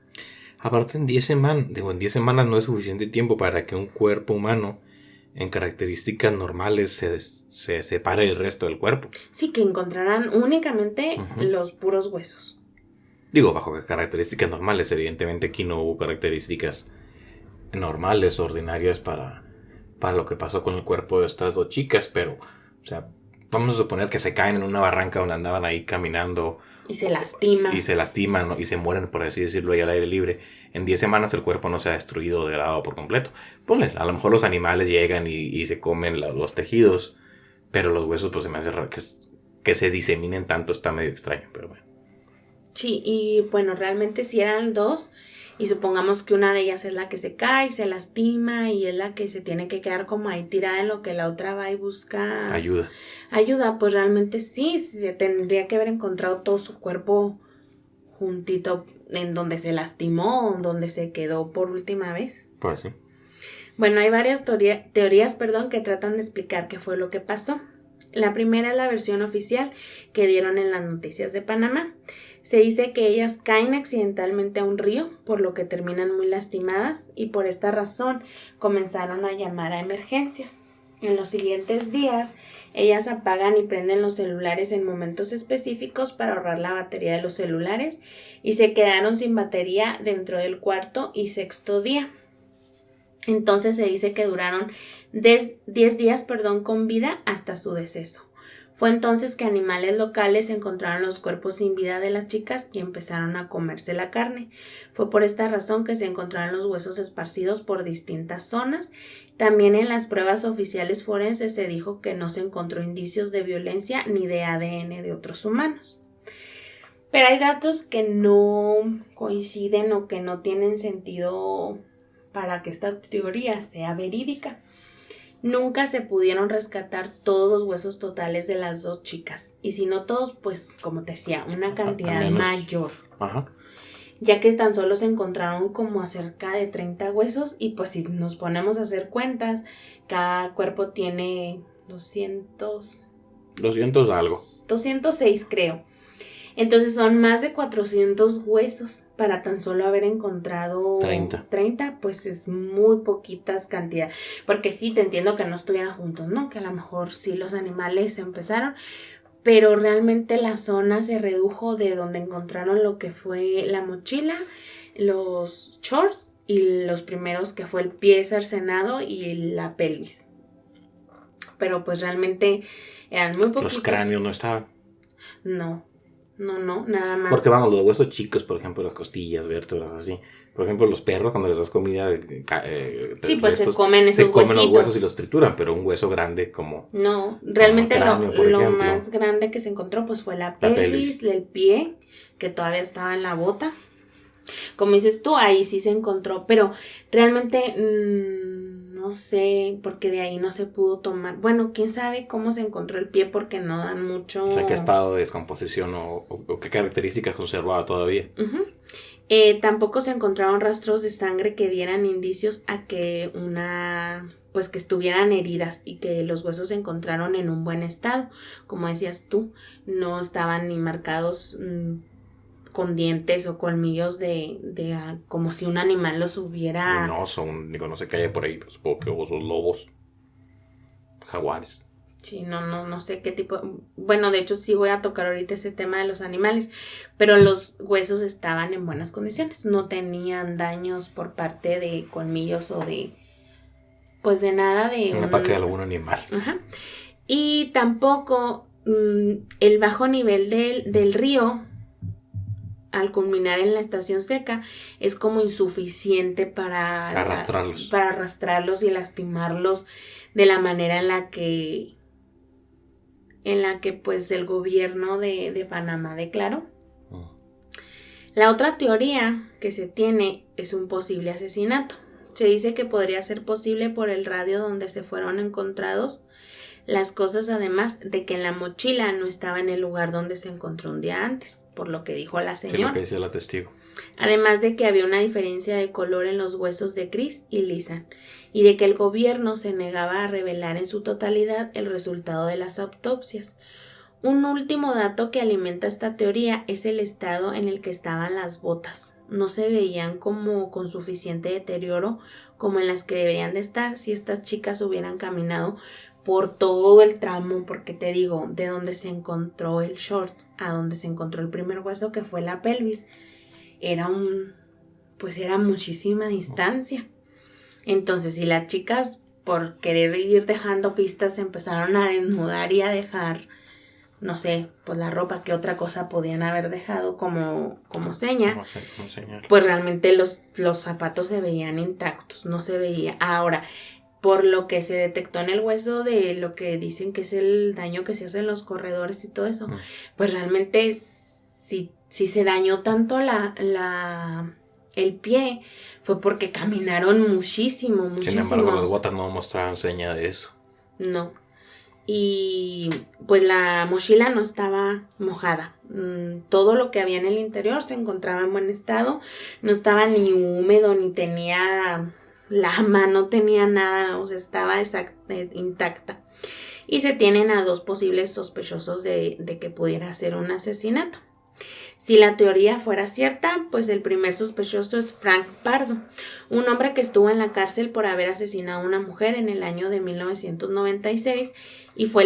Aparte, en 10 semanas no es suficiente tiempo para que un cuerpo humano en características normales se separe del resto del cuerpo. Sí, que encontraran únicamente los puros huesos. Digo, bajo características normales. Evidentemente aquí no hubo características normales, ordinarias para lo que pasó con el cuerpo de estas dos chicas, pero, o sea, vamos a suponer que se caen en una barranca donde andaban ahí caminando. Y se lastiman. Y se lastiman, ¿no? Y se mueren, por así decirlo, ahí al aire libre. En 10 semanas el cuerpo no se ha destruido o degradado por completo. Ponle, a lo mejor los animales llegan y se comen los tejidos, pero los huesos pues se me hace raro que se diseminen tanto, está medio extraño, pero bueno. Sí, y bueno, realmente si eran dos, y supongamos que una de ellas es la que se cae, se lastima y es la que se tiene que quedar como ahí tirada en lo que la otra va y busca ayuda, pues realmente sí, se tendría que haber encontrado todo su cuerpo juntito en donde se lastimó, en donde se quedó por última vez. Pues sí. Bueno, hay varias teorías que tratan de explicar qué fue lo que pasó. La primera es la versión oficial que dieron en las noticias de Panamá. Se dice que ellas caen accidentalmente a un río, por lo que terminan muy lastimadas y por esta razón comenzaron a llamar a emergencias. En los siguientes días, ellas apagan y prenden los celulares en momentos específicos para ahorrar la batería de los celulares y se quedaron sin batería dentro del cuarto y sexto día. Entonces se dice que duraron 10 días con vida hasta su deceso. Fue entonces que animales locales encontraron los cuerpos sin vida de las chicas y empezaron a comerse la carne. Fue por esta razón que se encontraron los huesos esparcidos por distintas zonas. También en las pruebas oficiales forenses se dijo que no se encontró indicios de violencia ni de ADN de otros humanos. Pero hay datos que no coinciden o que no tienen sentido para que esta teoría sea verídica. Nunca se pudieron rescatar todos los huesos totales de las dos chicas. Y si no todos, pues como te decía, una cantidad mayor. Ajá. Ya que tan solo se encontraron como cerca de 30 huesos. Y pues si nos ponemos a hacer cuentas, cada cuerpo tiene 200 algo. 206 creo. Entonces son más de 400 huesos para tan solo haber encontrado 30, pues es muy poquitas cantidades. Porque sí, te entiendo que no estuvieran juntos, ¿no? Que a lo mejor sí los animales empezaron, pero realmente la zona se redujo de donde encontraron lo que fue la mochila, los shorts y los primeros que fue el pie cercenado y la pelvis. Pero pues realmente eran muy poquitos. Los cráneos no estaban. No, nada más. Porque vamos, los huesos chicos, por ejemplo, las costillas, vértebras, así. Por ejemplo, los perros, cuando les das comida... sí, pues se comen esos se comen huesitos. Los huesos y los trituran, pero un hueso grande como... No, realmente como cráneo, lo más grande que se encontró pues fue la pelvis, el pie, que todavía estaba en la bota. Como dices tú, ahí sí se encontró, pero realmente no sé, porque de ahí no se pudo tomar. Bueno, quién sabe cómo se encontró el pie porque no dan mucho... O sea, qué estado de descomposición o qué características conservaba todavía. Tampoco se encontraron rastros de sangre que dieran indicios a que pues que estuvieran heridas y que los huesos se encontraron en un buen estado. Como decías tú, no estaban ni marcados con dientes o colmillos de como si un animal los hubiera... Un oso, no sé qué hay por ahí, supongo que osos, lobos, jaguares. Sí, no sé qué tipo... Bueno, de hecho sí voy a tocar ahorita ese tema de los animales, pero los huesos estaban en buenas condiciones, no tenían daños por parte de colmillos o de... Pues de nada de... Un ataque de algún animal. Ajá. Y tampoco el bajo nivel del río, al culminar en la estación seca, es como insuficiente para arrastrarlos y lastimarlos de la manera en la que pues el gobierno de Panamá declaró. La otra teoría que se tiene es un posible asesinato. Se dice que podría ser posible por el radio donde se fueron encontrados las cosas, además de que en la mochila no estaba en el lugar donde se encontró un día antes, por lo que dijo la señora. Sí, lo que decía la testigo. Además de que había una diferencia de color en los huesos de Chris y Lisa, y de que el gobierno se negaba a revelar en su totalidad el resultado de las autopsias. Un último dato que alimenta esta teoría es el estado en el que estaban las botas. No se veían como con suficiente deterioro como en las que deberían de estar si estas chicas hubieran caminado por todo el tramo, porque te digo, de donde se encontró el short a donde se encontró el primer hueso, que fue la pelvis, era muchísima distancia. Entonces, si las chicas, por querer ir dejando pistas, empezaron a desnudar y a dejar, no sé, pues la ropa, que otra cosa podían haber dejado como seña, pues realmente los zapatos se veían intactos, no se veía. Ahora, por lo que se detectó en el hueso de lo que dicen que es el daño que se hace en los corredores y todo eso, pues realmente si se dañó tanto el pie, fue porque caminaron muchísimo. Sin embargo, las botas no mostraban seña de eso. No. Y pues la mochila no estaba mojada. Todo lo que había en el interior se encontraba en buen estado. No estaba ni húmedo, ni tenía lama, no tenía nada, o sea, estaba intacta. Y se tienen a 2 posibles sospechosos de que pudiera ser un asesinato. Si la teoría fuera cierta, pues el primer sospechoso es Frank Pardo, un hombre que estuvo en la cárcel por haber asesinado a una mujer en el año de 1996 y fue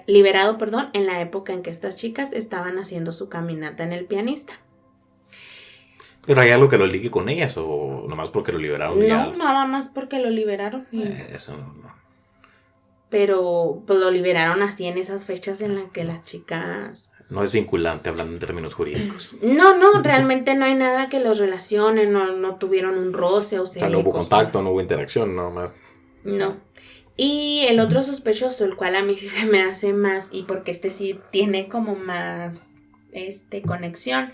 liberado, en la época en que estas chicas estaban haciendo su caminata en el pianista. ¿Pero hay algo que lo ligue con ellas o nomás porque lo liberaron? No, nada más porque lo liberaron. Eso no. Pero pues lo liberaron así en esas fechas en las que las chicas... No es vinculante hablando en términos jurídicos. No, realmente no hay nada que los relacione, no tuvieron un roce o sea, no hubo contacto, no hubo interacción, no más. No. Y el otro sospechoso, el cual a mí sí se me hace más, y porque este sí tiene como más conexión,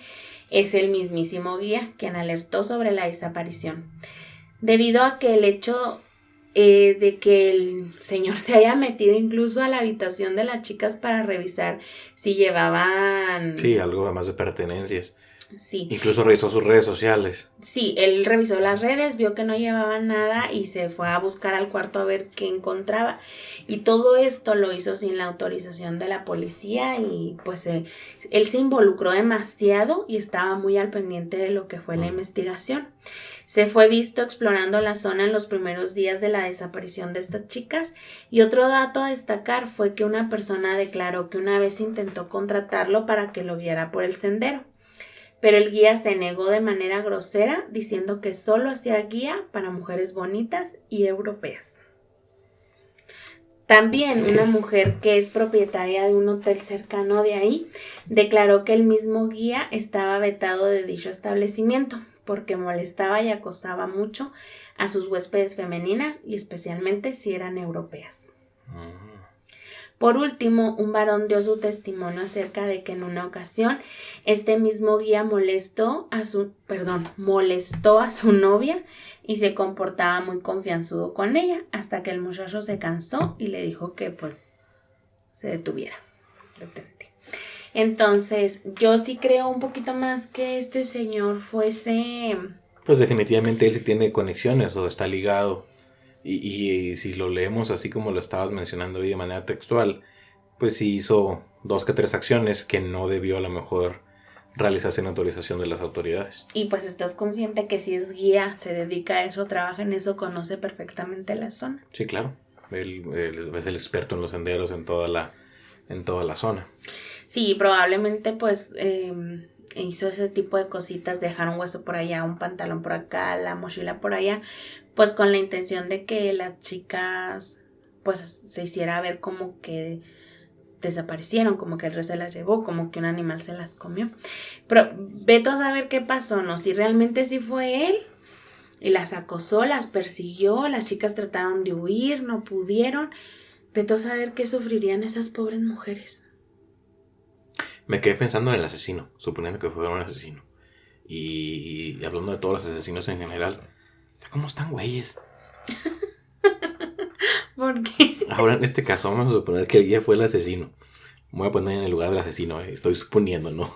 es el mismísimo guía quien alertó sobre la desaparición. Debido a que el hecho de que el señor se haya metido incluso a la habitación de las chicas para revisar si llevaban... Sí, algo además de pertenencias. Sí. Incluso revisó sus redes sociales. Sí, él revisó las redes, vio que no llevaban nada y se fue a buscar al cuarto a ver qué encontraba. Y todo esto lo hizo sin la autorización de la policía y pues él se involucró demasiado y estaba muy al pendiente de lo que fue la investigación. Se fue visto explorando la zona en los primeros días de la desaparición de estas chicas y otro dato a destacar fue que una persona declaró que una vez intentó contratarlo para que lo guiara por el sendero. Pero el guía se negó de manera grosera, diciendo que solo hacía guía para mujeres bonitas y europeas. También una mujer que es propietaria de un hotel cercano de ahí, declaró que el mismo guía estaba vetado de dicho establecimiento, porque molestaba y acosaba mucho a sus huéspedes femeninas y especialmente si eran europeas. Por último, un varón dio su testimonio acerca de que en una ocasión este mismo guía molestó a su novia y se comportaba muy confianzudo con ella hasta que el muchacho se cansó y le dijo que pues se detuviera. Detente. Entonces, yo sí creo un poquito más que este señor fuese... Pues definitivamente él sí tiene conexiones o está ligado. Y si lo leemos así como lo estabas mencionando hoy de manera textual, pues sí hizo 2 que 3 acciones que no debió a lo mejor realizarse sin autorización de las autoridades. Y pues estás consciente que si es guía, se dedica a eso, trabaja en eso, conoce perfectamente la zona. Sí, claro. Él es el experto en los senderos en toda la zona. Sí, probablemente pues hizo ese tipo de cositas, dejar un hueso por allá, un pantalón por acá, la mochila por allá, pues con la intención de que las chicas pues se hiciera ver como que desaparecieron, como que el río se las llevó, como que un animal se las comió. Pero vete a saber qué pasó, ¿no? Si realmente sí fue él y las acosó, las persiguió, las chicas trataron de huir, no pudieron. Vete a saber qué sufrirían esas pobres mujeres. Me quedé pensando en el asesino, suponiendo que fuera un asesino. Y hablando de todos los asesinos en general, ¿cómo están güeyes? ¿Por qué? Ahora, en este caso, vamos a suponer que el guía fue el asesino. Me voy a poner en el lugar del asesino, estoy suponiendo, ¿no?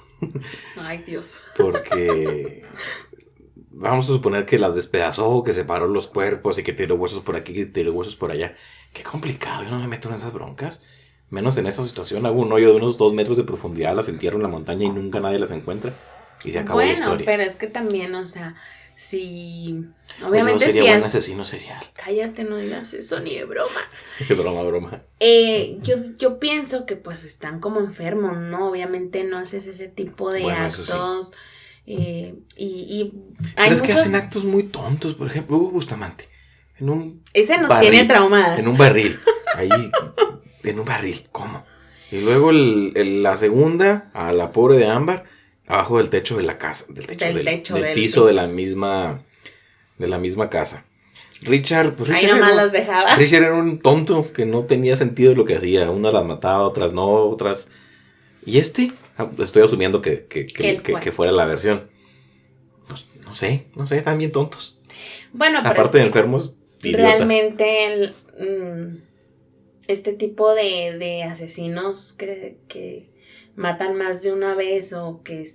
Ay, Dios. Porque vamos a suponer que las despedazó, que separó los cuerpos y que tiró huesos por aquí, que tiró huesos por allá. Qué complicado, yo no me meto en esas broncas. Menos en esa situación, hago un hoyo de unos 2 metros de profundidad, las entierro en la montaña y nunca nadie las encuentra. Y se acabó la historia. Bueno, pero es que también, o sea, si... Obviamente sería si buen asesino serial. Cállate, no digas eso ni de broma. Broma. Yo pienso que pues están como enfermos, ¿no? Obviamente no haces ese tipo de actos. Sí. Y hay pero es que hacen actos muy tontos. Por ejemplo, Hugo Bustamante. Ese nos tiene traumadas. En un barril. Ahí, en un barril. ¿Cómo? Y luego la segunda, a la pobre de Ámbar, abajo del techo de la casa. Del piso de la misma casa. Richard, pues ahí nomás las dejaba. Richard era un tonto que no tenía sentido lo que hacía. Unas las mataba, otras no, otras... Y estoy asumiendo que fuera la versión. Pues no sé, están bien tontos. Bueno, pero aparte de enfermos, idiotas. Realmente este tipo de asesinos que matan más de una vez o que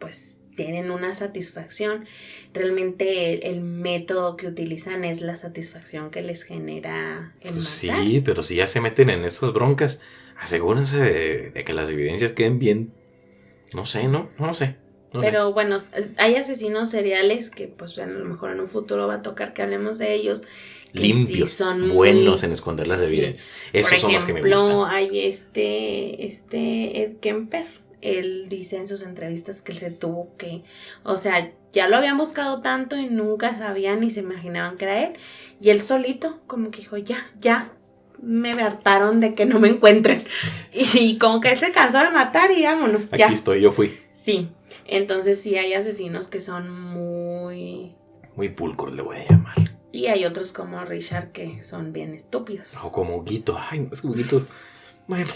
pues tienen una satisfacción, realmente el método que utilizan es la satisfacción que les genera el matar. Sí, pero si ya se meten en esas broncas, asegúrense de que las evidencias queden bien. No sé. Pero bueno, hay asesinos seriales que pues a lo mejor en un futuro va a tocar que hablemos de ellos. Que limpios, sí son buenos en esconder las evidencias. Esos son los que me gustan. Por ejemplo, hay Ed Kemper. Él dice en sus entrevistas que él se tuvo que... O sea, ya lo habían buscado tanto y nunca sabían ni se imaginaban que era él. Y él solito como que dijo, ya, me hartaron de que no me encuentren. Y como que él se cansó de matar y vámonos, ya. Aquí estoy, yo fui. Sí, entonces sí hay asesinos que son muy... Muy pulcros le voy a llamar. Y hay otros como Richard que son bien estúpidos. O como Huguito. Ay, es que Huguito... Bueno...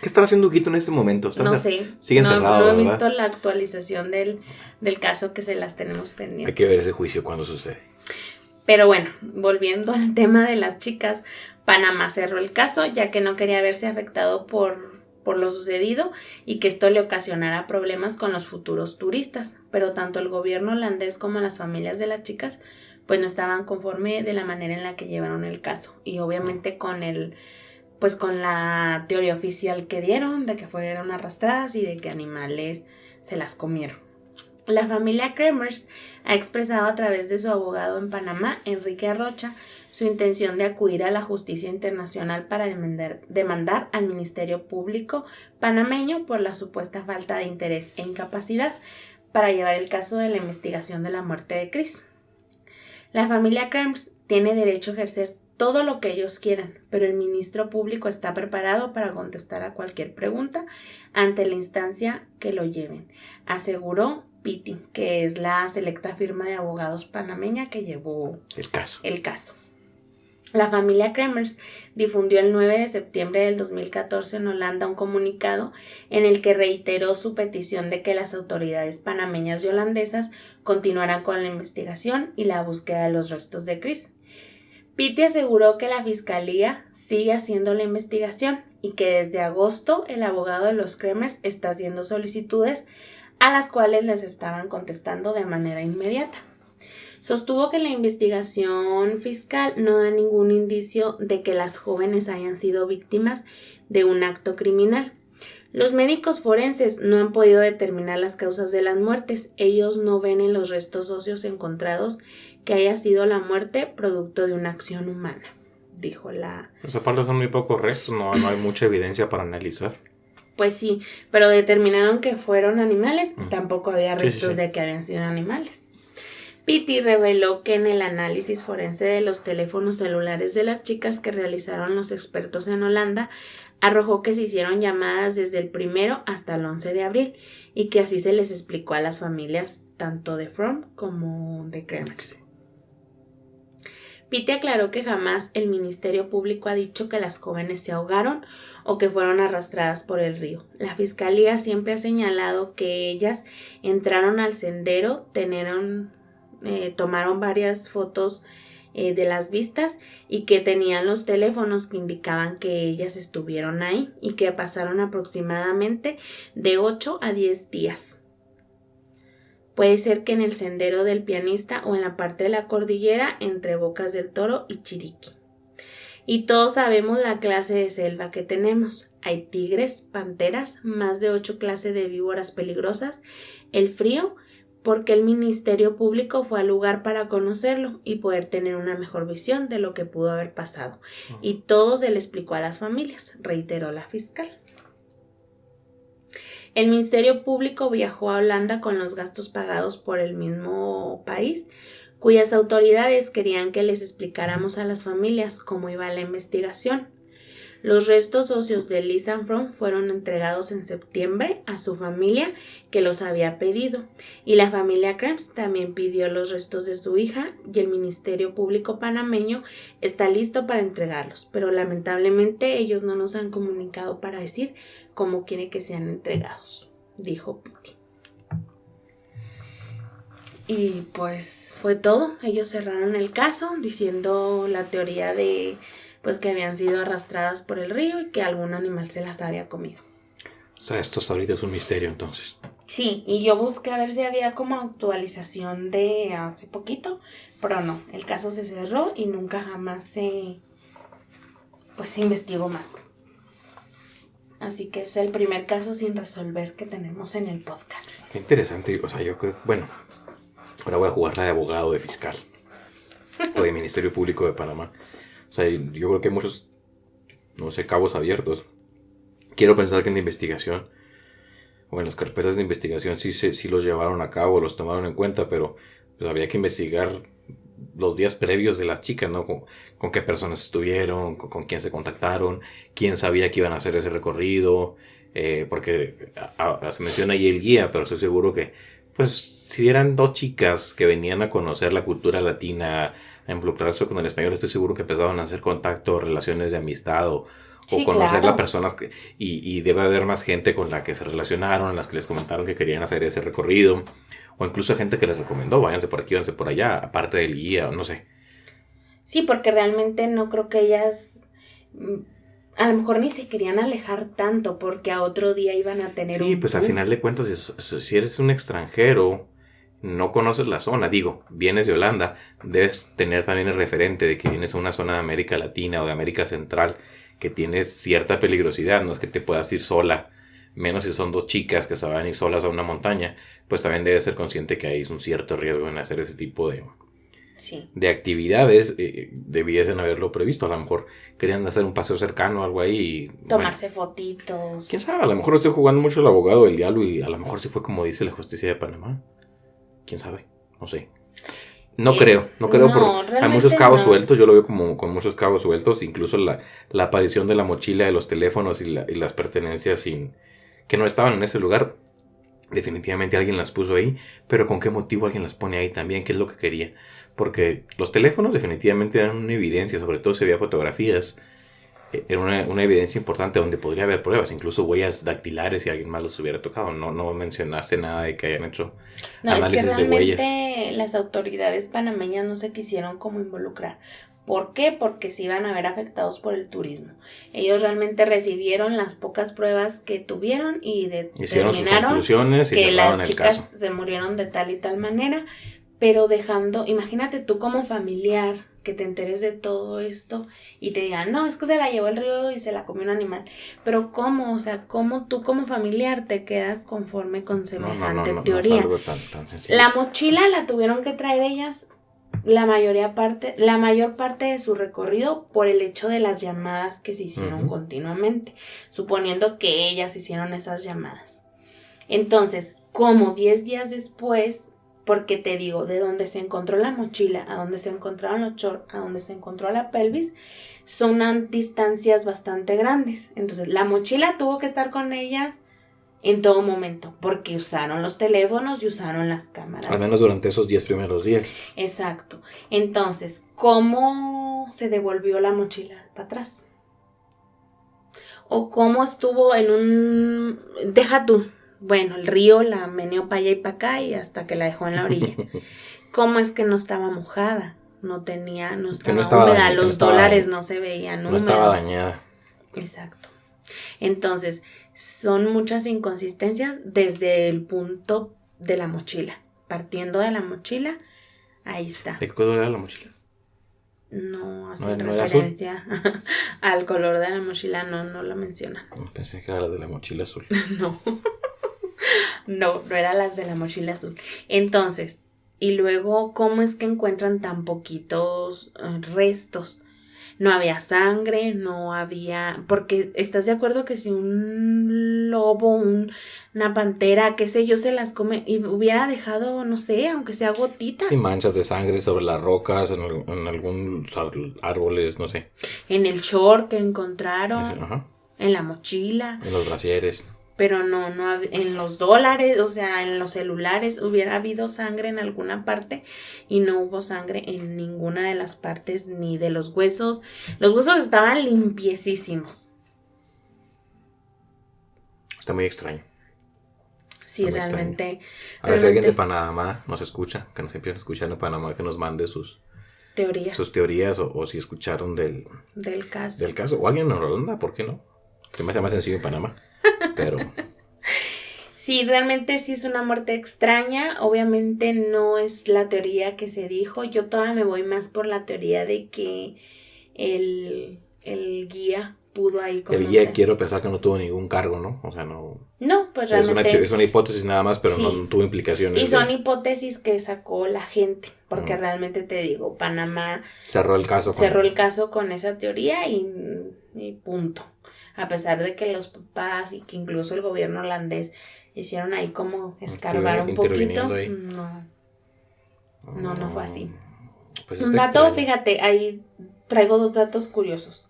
¿Qué estará haciendo Huguito en este momento? No sé. Sigue encerrado, no he ¿verdad? visto la actualización del caso, que se las tenemos pendientes. Hay que ver ese juicio cuando sucede. Pero bueno, volviendo al tema de las chicas, Panamá cerró el caso ya que no quería verse afectado por lo sucedido y que esto le ocasionara problemas con los futuros turistas. Pero tanto el gobierno holandés como las familias de las chicas pues no estaban conforme de la manera en la que llevaron el caso. Y obviamente con la teoría oficial que dieron de que fueron arrastradas y de que animales se las comieron. La familia Kremers ha expresado a través de su abogado en Panamá, Enrique Arrocha, su intención de acudir a la justicia internacional para demandar al Ministerio Público panameño por la supuesta falta de interés e incapacidad para llevar el caso de la investigación de la muerte de Chris. La familia Kremers tiene derecho a ejercer todo lo que ellos quieran, pero el ministro público está preparado para contestar a cualquier pregunta ante la instancia que lo lleven, aseguró Pitti, que es la selecta firma de abogados panameña que llevó el caso. La familia Kremers difundió el 9 de septiembre del 2014 en Holanda un comunicado en el que reiteró su petición de que las autoridades panameñas y holandesas continuaran con la investigación y la búsqueda de los restos de Chris. Pitti aseguró que la fiscalía sigue haciendo la investigación y que desde agosto el abogado de los Kremers está haciendo solicitudes a las cuales les estaban contestando de manera inmediata. Sostuvo que la investigación fiscal no da ningún indicio de que las jóvenes hayan sido víctimas de un acto criminal. Los médicos forenses no han podido determinar las causas de las muertes. Ellos no ven en los restos óseos encontrados que haya sido la muerte producto de una acción humana, dijo la... Pues aparte son muy pocos restos, no hay mucha evidencia para analizar. Pues sí, pero determinaron que fueron animales, tampoco había restos de que habían sido animales. Pitti reveló que en el análisis forense de los teléfonos celulares de las chicas que realizaron los expertos en Holanda, arrojó que se hicieron llamadas desde el 1 hasta el 11 de abril y que así se les explicó a las familias tanto de Fromm como de Kremers. Pitti aclaró que jamás el Ministerio Público ha dicho que las jóvenes se ahogaron o que fueron arrastradas por el río. La Fiscalía siempre ha señalado que ellas entraron al sendero, tomaron varias fotos de las vistas y que tenían los teléfonos que indicaban que ellas estuvieron ahí y que pasaron aproximadamente de 8 a 10 días. Puede ser que en el sendero del pianista o en la parte de la cordillera entre Bocas del Toro y Chiriquí. Y todos sabemos la clase de selva que tenemos. Hay tigres, panteras, más de 8 clases de víboras peligrosas, el frío, porque el Ministerio Público fue al lugar para conocerlo y poder tener una mejor visión de lo que pudo haber pasado. Y todo se le explicó a las familias, reiteró la fiscal. El Ministerio Público viajó a Holanda con los gastos pagados por el mismo país, cuyas autoridades querían que les explicáramos a las familias cómo iba la investigación. Los restos óseos de Lisa Fromm fueron entregados en septiembre a su familia que los había pedido y la familia Kremers también pidió los restos de su hija y el Ministerio Público panameño está listo para entregarlos, pero lamentablemente ellos no nos han comunicado para decir cómo quiere que sean entregados, dijo Pitti. Y pues fue todo, ellos cerraron el caso diciendo la teoría de pues que habían sido arrastradas por el río y que algún animal se las había comido. O sea, esto hasta ahorita es un misterio entonces. Sí, y yo busqué a ver si había como actualización de hace poquito, pero no, el caso se cerró y nunca jamás se investigó más. Así que es el primer caso sin resolver que tenemos en el podcast. Qué interesante, o sea, yo creo, bueno, ahora voy a jugar la de abogado de fiscal o de Ministerio Público de Panamá. O sea, yo creo que hay muchos, no sé, cabos abiertos. Quiero pensar que en la investigación, o en las carpetas de investigación, sí los llevaron a cabo, los tomaron en cuenta, pero pues, habría que investigar los días previos de las chicas, ¿no? Con qué personas estuvieron, con quién se contactaron, quién sabía que iban a hacer ese recorrido, porque se menciona ahí el guía, pero estoy seguro que, pues, si eran 2 chicas que venían a conocer la cultura latina, a involucrarse con el español, estoy seguro que empezaban a hacer contacto, relaciones de amistad o conocer a personas y debe haber más gente con la que se relacionaron, a las que les comentaron que querían hacer ese recorrido, o incluso gente que les recomendó, váyanse por aquí, váyanse por allá, aparte del guía, o no sé. Sí, porque realmente no creo que ellas a lo mejor ni se querían alejar tanto porque a otro día iban a tener Sí, pues al final de cuentas, si eres un extranjero, no conoces la zona, digo, vienes de Holanda, debes tener también el referente de que vienes a una zona de América Latina o de América Central que tienes cierta peligrosidad, no es que te puedas ir sola, menos si son 2 chicas que se van a ir solas a una montaña, pues también debes ser consciente que hay un cierto riesgo en hacer ese tipo de actividades, debiesen haberlo previsto, a lo mejor querían hacer un paseo cercano o algo ahí. Y, tomarse fotitos. ¿Quién sabe? A lo mejor estoy jugando mucho el abogado del diablo y a lo mejor sí fue como dice la justicia de Panamá. ¿Quién sabe? No sé. No creo, porque hay muchos cabos sueltos, yo lo veo como con muchos cabos sueltos, incluso la aparición de la mochila, de los teléfonos y las pertenencias que no estaban en ese lugar, definitivamente alguien las puso ahí, pero ¿con qué motivo alguien las pone ahí también? ¿Qué es lo que quería? Porque los teléfonos definitivamente dan una evidencia, sobre todo si había fotografías, era una evidencia importante donde podría haber pruebas, incluso huellas dactilares si alguien más los hubiera tocado. No mencionaste nada de que hayan hecho análisis de huellas. Realmente las autoridades panameñas no se quisieron como involucrar. ¿Por qué? Porque se iban a ver afectados por el turismo. Ellos realmente recibieron las pocas pruebas que tuvieron y hicieron sus conclusiones y que las el chicas caso. se murieron de tal y tal manera, pero imagínate tú como familiar que te enteres de todo esto y te digan, no, es que se la llevó el río y se la comió un animal. Pero ¿cómo? O sea, ¿cómo tú como familiar te quedas conforme con semejante teoría? No es algo tan sencillo. La mochila la tuvieron que traer ellas la mayor parte de su recorrido por el hecho de las llamadas que se hicieron continuamente, suponiendo que ellas hicieron esas llamadas. Entonces, como 10 días después, porque te digo, de donde se encontró la mochila, a donde se encontraron los shorts, a donde se encontró la pelvis, son distancias bastante grandes. Entonces, la mochila tuvo que estar con ellas en todo momento, porque usaron los teléfonos y usaron las cámaras. Al menos durante esos 10 primeros días. Exacto. Entonces, ¿cómo se devolvió la mochila para atrás? O cómo estuvo en un... Deja tú. Bueno, el río la meneó para allá y para acá y hasta que la dejó en la orilla. ¿Cómo es que no estaba mojada? No estaba húmeda, los dólares no se veían húmedos. No estaba dañada. Exacto. Entonces, son muchas inconsistencias desde el punto de la mochila. Partiendo de la mochila, ahí está. ¿De qué color era la mochila? No hacen referencia al color de la mochila, no la mencionan. Pensé que era la de la mochila azul. No era las de la mochila azul. Entonces, y luego, ¿cómo es que encuentran tan poquitos restos? No había sangre, no había... Porque ¿estás de acuerdo que si un lobo, una pantera, qué sé yo, se las come y hubiera dejado, no sé, aunque sea gotitas? Sí, manchas de sangre sobre las rocas, en algunos árboles, no sé. En el short que encontraron, Ajá. En la mochila. En los brasieres. Pero no en los dólares, o sea, en los celulares hubiera habido sangre en alguna parte y no hubo sangre en ninguna de las partes ni de los huesos. Los huesos estaban limpiecísimos. Está muy extraño. Sí, realmente. A ver si alguien de Panamá nos escucha, que nos siempre escuchan en Panamá, que nos mande sus teorías o si escucharon del caso. O alguien en Holanda, ¿por qué no? Que me hace más sencillo en Panamá. Pero sí, realmente sí es una muerte extraña. Obviamente no es la teoría que se dijo. Yo todavía me voy más por la teoría de que el guía pudo ahí como... El guía quiero pensar que no tuvo ningún cargo, ¿no? O sea, no... No, pues realmente... Es una hipótesis nada más, pero sí, no tuvo implicaciones. Y son hipótesis que sacó la gente, porque realmente te digo, Panamá... Cerró el caso con esa teoría y punto. A pesar de que los papás y que incluso el gobierno holandés hicieron ahí como escarbar un poquito, no fue así. Pues un dato, extraño. Fíjate, ahí traigo 2 datos curiosos.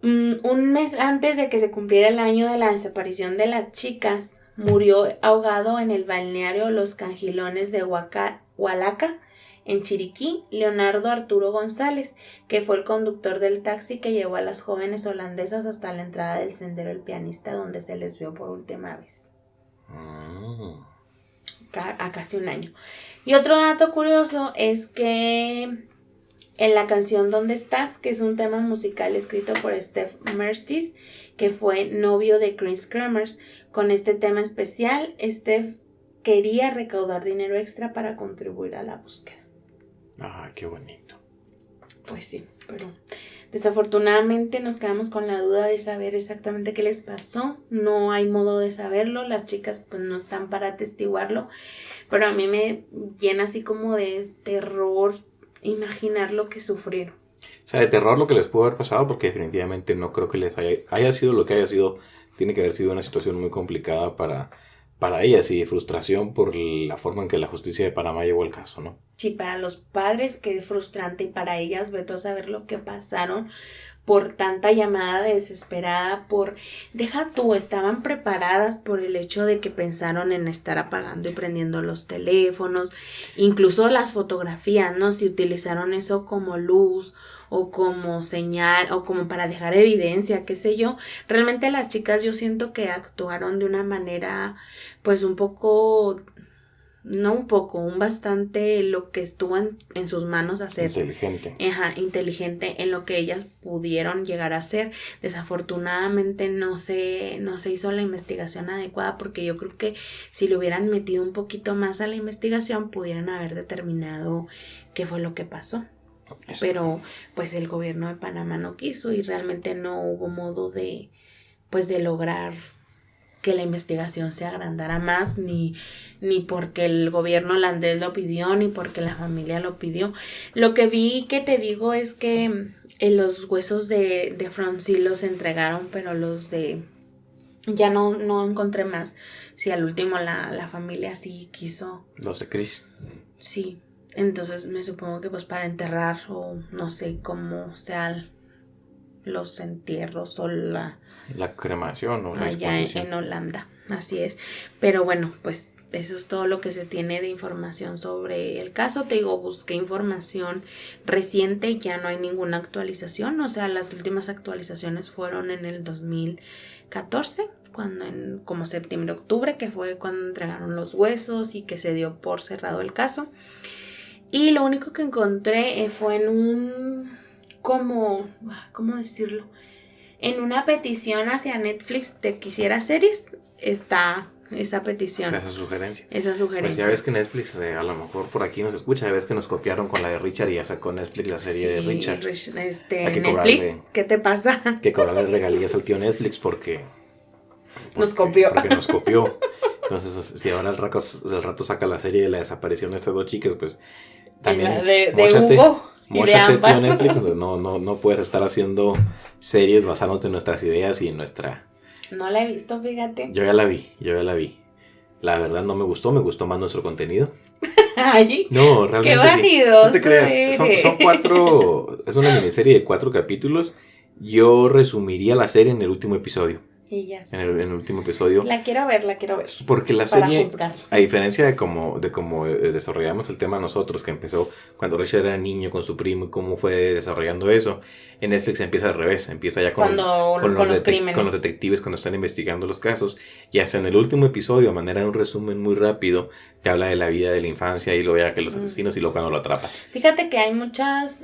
Un mes antes de que se cumpliera el año de la desaparición de las chicas, murió ahogado en el balneario Los Cangilones de Hualaca, en Chiriquí, Leonardo Arturo González, que fue el conductor del taxi que llevó a las jóvenes holandesas hasta la entrada del Sendero El Pianista, donde se les vio por última vez. A casi un año. Y otro dato curioso es que en la canción ¿Dónde estás?, que es un tema musical escrito por Steph Mertis, que fue novio de Chris Kremers, con este tema especial, Steph quería recaudar dinero extra para contribuir a la búsqueda. Ah, qué bonito. Pues sí, pero desafortunadamente nos quedamos con la duda de saber exactamente qué les pasó. No hay modo de saberlo, las chicas pues no están para atestiguarlo, pero a mí me llena así como de terror imaginar lo que sufrieron. O sea, de terror lo que les pudo haber pasado, porque definitivamente no creo que les haya sido lo que haya sido. Tiene que haber sido una situación muy complicada para ellas y de frustración por la forma en que la justicia de Panamá llevó el caso, ¿no? Sí, para los padres qué frustrante y para ellas, vete a saber lo que pasaron por tanta llamada desesperada, deja tú, estaban preparadas por el hecho de que pensaron en estar apagando y prendiendo los teléfonos, incluso las fotografías, ¿no? Si utilizaron eso como luz o como señal o como para dejar evidencia, qué sé yo. Realmente las chicas yo siento que actuaron de una manera pues bastante lo que estuvo en sus manos hacer. Inteligente en lo que ellas pudieron llegar a hacer. Desafortunadamente no se hizo la investigación adecuada, porque yo creo que si le hubieran metido un poquito más a la investigación pudieran haber determinado qué fue lo que pasó. Pero pues el gobierno de Panamá no quiso y realmente no hubo modo de lograr que la investigación se agrandara más, ni porque el gobierno holandés lo pidió, ni porque la familia lo pidió. Lo que vi que te digo es que los huesos de Front sí los entregaron, pero los de... ya no encontré más. Si al último la familia sí quiso. Los de Chris. Sí, entonces me supongo que pues para enterrar o no sé cómo sean los entierros o la cremación o la allá exposición en Holanda, así es. Pero bueno, pues eso es todo lo que se tiene de información sobre el caso. Te digo, busqué información reciente, ya no hay ninguna actualización, o sea, las últimas actualizaciones fueron en el 2014, cuando como septiembre, octubre, que fue cuando entregaron los huesos y que se dio por cerrado el caso. Y lo único que encontré fue en un, ¿cómo decirlo? En una petición hacia Netflix de que hiciera series, está esa petición. O sea, esa sugerencia. Pues ya ves que Netflix, a lo mejor por aquí nos escucha, ya ves que nos copiaron con la de Richard y ya sacó Netflix la serie de Richard. Netflix, ¿qué te pasa? Que cobrarle regalías al tío Netflix porque nos copió. Porque nos copió. Entonces, si ahora al rato saca la serie de la desaparición de estas dos chicas, pues también de Hugo y de Ámbar. Tío Netflix, entonces no puedes estar haciendo series basándote en nuestras ideas y en nuestra... No la he visto, fíjate. Yo ya la vi. La verdad no me gustó más nuestro contenido. Ay, no, realmente qué vanidoso. No te creas, son 4, es una miniserie de 4 capítulos. Yo resumiría la serie en el último episodio. Y ya está. En el último episodio. La quiero ver. Porque la para serie, juzgar. A diferencia de cómo desarrollamos el tema nosotros, que empezó cuando Richard era niño con su primo y cómo fue desarrollando eso, en Netflix empieza al revés, empieza ya con los crímenes. Con los detectives cuando están investigando los casos, y hasta en el último episodio, a manera de un resumen muy rápido, te habla de la vida de la infancia y luego ya que los asesinos y luego cuando lo atrapa. Fíjate que hay muchas...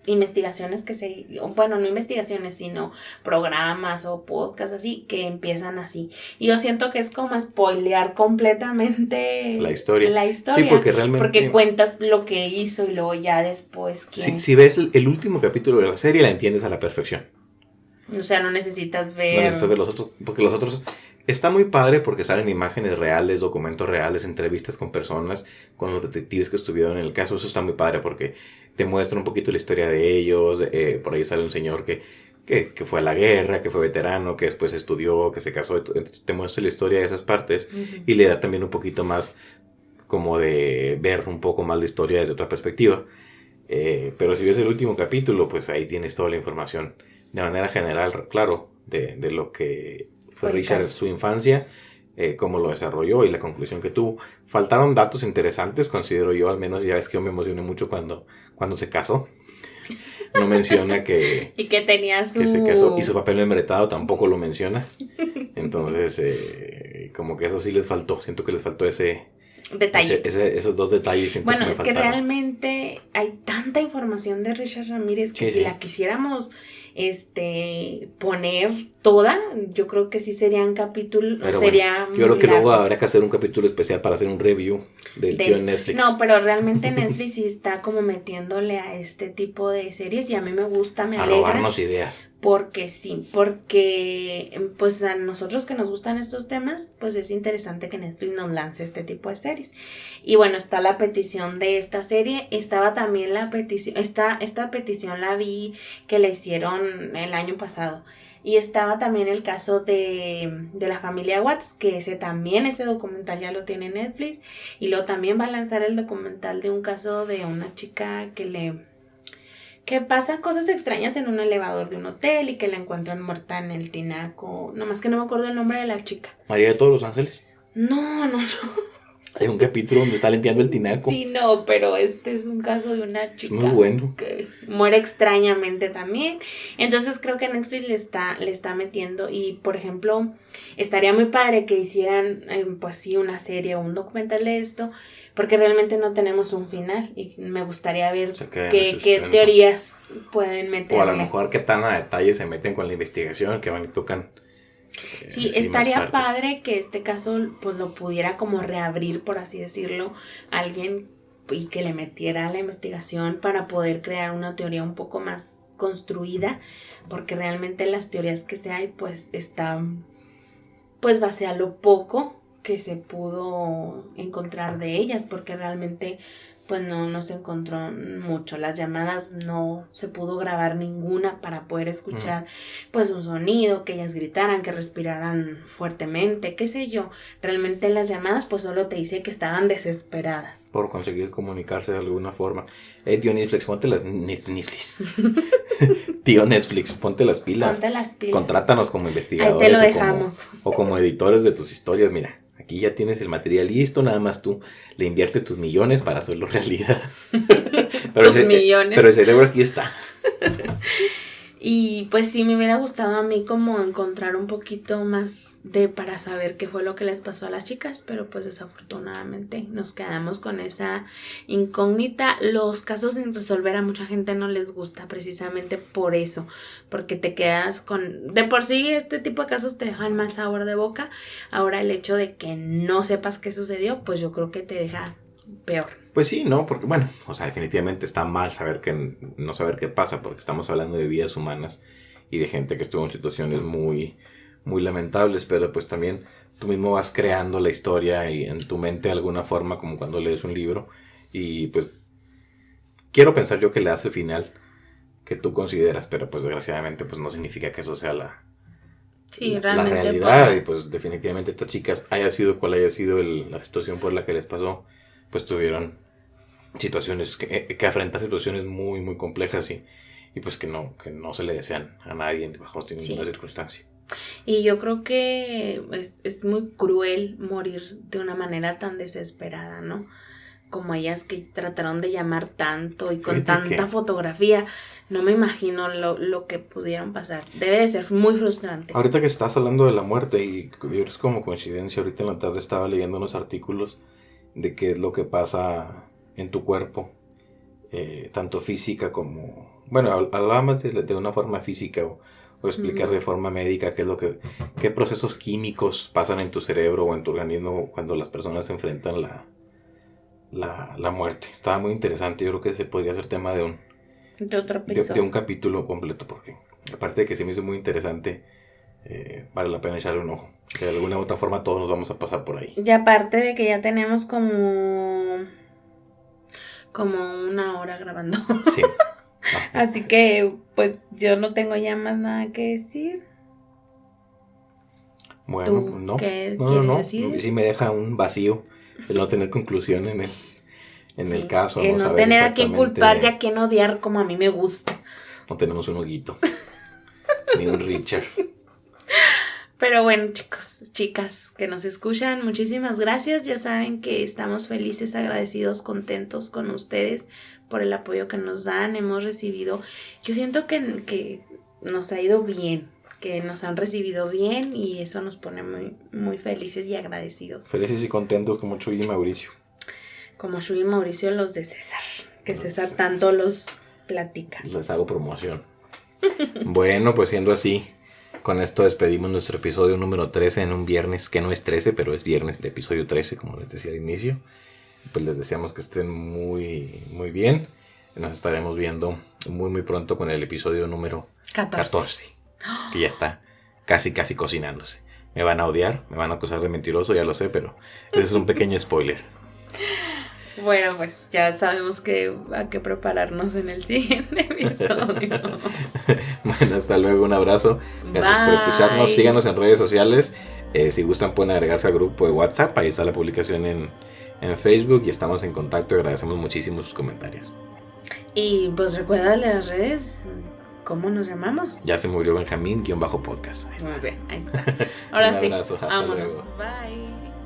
investigaciones no investigaciones, sino programas o podcasts así, que empiezan así. Y yo siento que es como spoilear completamente la historia. Sí, porque realmente... Porque cuentas lo que hizo y luego ya después... Si ves el último capítulo de la serie, la entiendes a la perfección. O sea, no necesitas ver los otros, porque los otros... Está muy padre porque salen imágenes reales, documentos reales, entrevistas con personas, con los detectives que estuvieron en el caso. Eso está muy padre porque te muestra un poquito la historia de ellos. Por ahí sale un señor que fue a la guerra, que fue veterano, que después estudió, que se casó. Entonces te muestra la historia de esas partes y le da también un poquito más como de ver un poco más la historia desde otra perspectiva. Pero si ves el último capítulo, pues ahí tienes toda la información de manera general, claro, de lo que... fue Richard su infancia, cómo lo desarrolló y la conclusión que tuvo. Faltaron datos interesantes, considero yo, al menos ya ves que yo me emocioné mucho cuando se casó. No menciona que... y que tenía que se casó, y su papel membretado tampoco lo menciona. Entonces, como que eso sí les faltó. Siento que les faltó esos 2 detalles. Bueno, es que realmente hay tanta información de Richard Ramírez que si la quisiéramos poner toda, yo creo que sí serían capítulos. Yo creo que luego habrá que hacer un capítulo especial para hacer un review del tío en Netflix. No, pero realmente Netflix sí está como metiéndole a este tipo de series y a mí me gusta, me alegra. A robarnos ideas. Porque pues a nosotros que nos gustan estos temas, pues es interesante que Netflix nos lance este tipo de series. Y bueno, está la petición de esta serie, estaba también la petición, esta petición la vi que la hicieron el año pasado. Y estaba también el caso de la familia Watts, que ese documental ya lo tiene Netflix. Y luego también va a lanzar el documental de un caso de una chica que pasa cosas extrañas en un elevador de un hotel y que la encuentran muerta en el tinaco. Nomás que no me acuerdo el nombre de la chica. ¿María de todos los ángeles? No. Hay un capítulo donde está limpiando el tinaco. Sí, no, pero este es un caso de una chica. Es muy bueno. Que muere extrañamente también. Entonces creo que Netflix le está metiendo. Y por ejemplo, estaría muy padre que hicieran pues sí una serie o un documental de esto. Porque realmente no tenemos un final. Y me gustaría ver qué teorías pueden meter. O a lo mejor qué tan a detalle se meten con la investigación, que van y tocan. Sí, estaría padre que este caso pues lo pudiera como reabrir, por así decirlo, alguien y que le metiera a la investigación para poder crear una teoría un poco más construida, porque realmente las teorías que se hay pues están pues base a lo poco que se pudo encontrar de ellas, porque realmente pues no se encontró mucho. Las llamadas no se pudo grabar ninguna para poder escuchar pues un sonido, que ellas gritaran, que respiraran fuertemente, qué sé yo. Realmente las llamadas pues solo te dice que estaban desesperadas por conseguir comunicarse de alguna forma. Tío Netflix, ponte las Tío Netflix, ponte las pilas. Ponte las pilas. Contrátanos como investigadores. Ahí te lo dejamos. O como editores de tus historias. Mira, aquí ya tienes el material listo, nada más tú le inviertes tus millones para hacerlo realidad. Pero el cerebro aquí está. Y pues sí, me hubiera gustado a mí como encontrar un poquito más para saber qué fue lo que les pasó a las chicas, pero pues desafortunadamente nos quedamos con esa incógnita. Los casos sin resolver a mucha gente no les gusta precisamente por eso, porque te quedas con... De por sí este tipo de casos te dejan mal sabor de boca, ahora el hecho de que no sepas qué sucedió, pues yo creo que te deja peor. Pues sí, ¿no? Porque bueno, o sea, definitivamente está mal no saber qué pasa, porque estamos hablando de vidas humanas y de gente que estuvo en situaciones muy, muy lamentables, pero pues también tú mismo vas creando la historia y en tu mente de alguna forma, como cuando lees un libro, y pues quiero pensar yo que le das el final que tú consideras, pero pues desgraciadamente pues no significa que eso sea la realidad, y pues definitivamente estas chicas, haya sido cual haya sido la situación por la que les pasó, pues tuvieron situaciones que afrontan situaciones muy muy complejas y pues que no se le desean a nadie bajo ninguna circunstancia. Y yo creo que es muy cruel morir de una manera tan desesperada, ¿no? Como ellas que trataron de llamar tanto y con tanta fotografía. No me imagino lo que pudieron pasar. Debe de ser muy frustrante. Ahorita que estás hablando de la muerte, y es como coincidencia, ahorita en la tarde estaba leyendo unos artículos de qué es lo que pasa en tu cuerpo, tanto física como... Bueno, hablaba más de una forma física o explicar de forma médica qué procesos químicos pasan en tu cerebro o en tu organismo cuando las personas enfrentan la muerte. Estaba muy interesante, yo creo que se podría hacer tema de un capítulo completo, porque aparte de que se me hizo muy interesante, vale la pena echarle un ojo, que de alguna u otra forma todos nos vamos a pasar por ahí. Y aparte de que ya tenemos como 1 hora grabando. Sí. Así que pues yo no tengo ya más nada que decir. Bueno, ¿Tú no. ¿Qué quieres decir? Sí me deja un vacío el no tener conclusión en el caso. Que no tener a quién culpar y a quién odiar como a mí me gusta. No tenemos un Huguito. Ni un Richard. Pero bueno, chicos, chicas que nos escuchan, muchísimas gracias. Ya saben que estamos felices, agradecidos, contentos con ustedes por el apoyo que nos dan. Hemos recibido, yo siento que nos ha ido bien, que nos han recibido bien y eso nos pone muy, muy felices y agradecidos. Felices y contentos como Chuy y Mauricio. Como Chuy y Mauricio, los de César, que César tanto los platica. Les hago promoción. Bueno, pues siendo así, con esto despedimos nuestro episodio número 13 en un viernes que no es 13, pero es viernes de episodio 13, como les decía al inicio. Pues les deseamos que estén muy, muy bien. Nos estaremos viendo muy, muy pronto con el episodio número 14, que ya está casi cocinándose. Me van a odiar, me van a acusar de mentiroso, ya lo sé, pero ese es un pequeño spoiler. Bueno, pues ya sabemos que hay que prepararnos en el siguiente episodio. Bueno, hasta luego, un abrazo. Gracias por escucharnos. Síganos en redes sociales. Si gustan pueden agregarse al grupo de WhatsApp. Ahí está la publicación en Facebook y estamos en contacto. Agradecemos muchísimo sus comentarios. Y pues recuérdale las redes. ¿Cómo nos llamamos? Ya se murió Benjamín _podcast. Muy bien, ahí está. Ahora un sí. abrazo, hasta Vámonos. luego. Bye.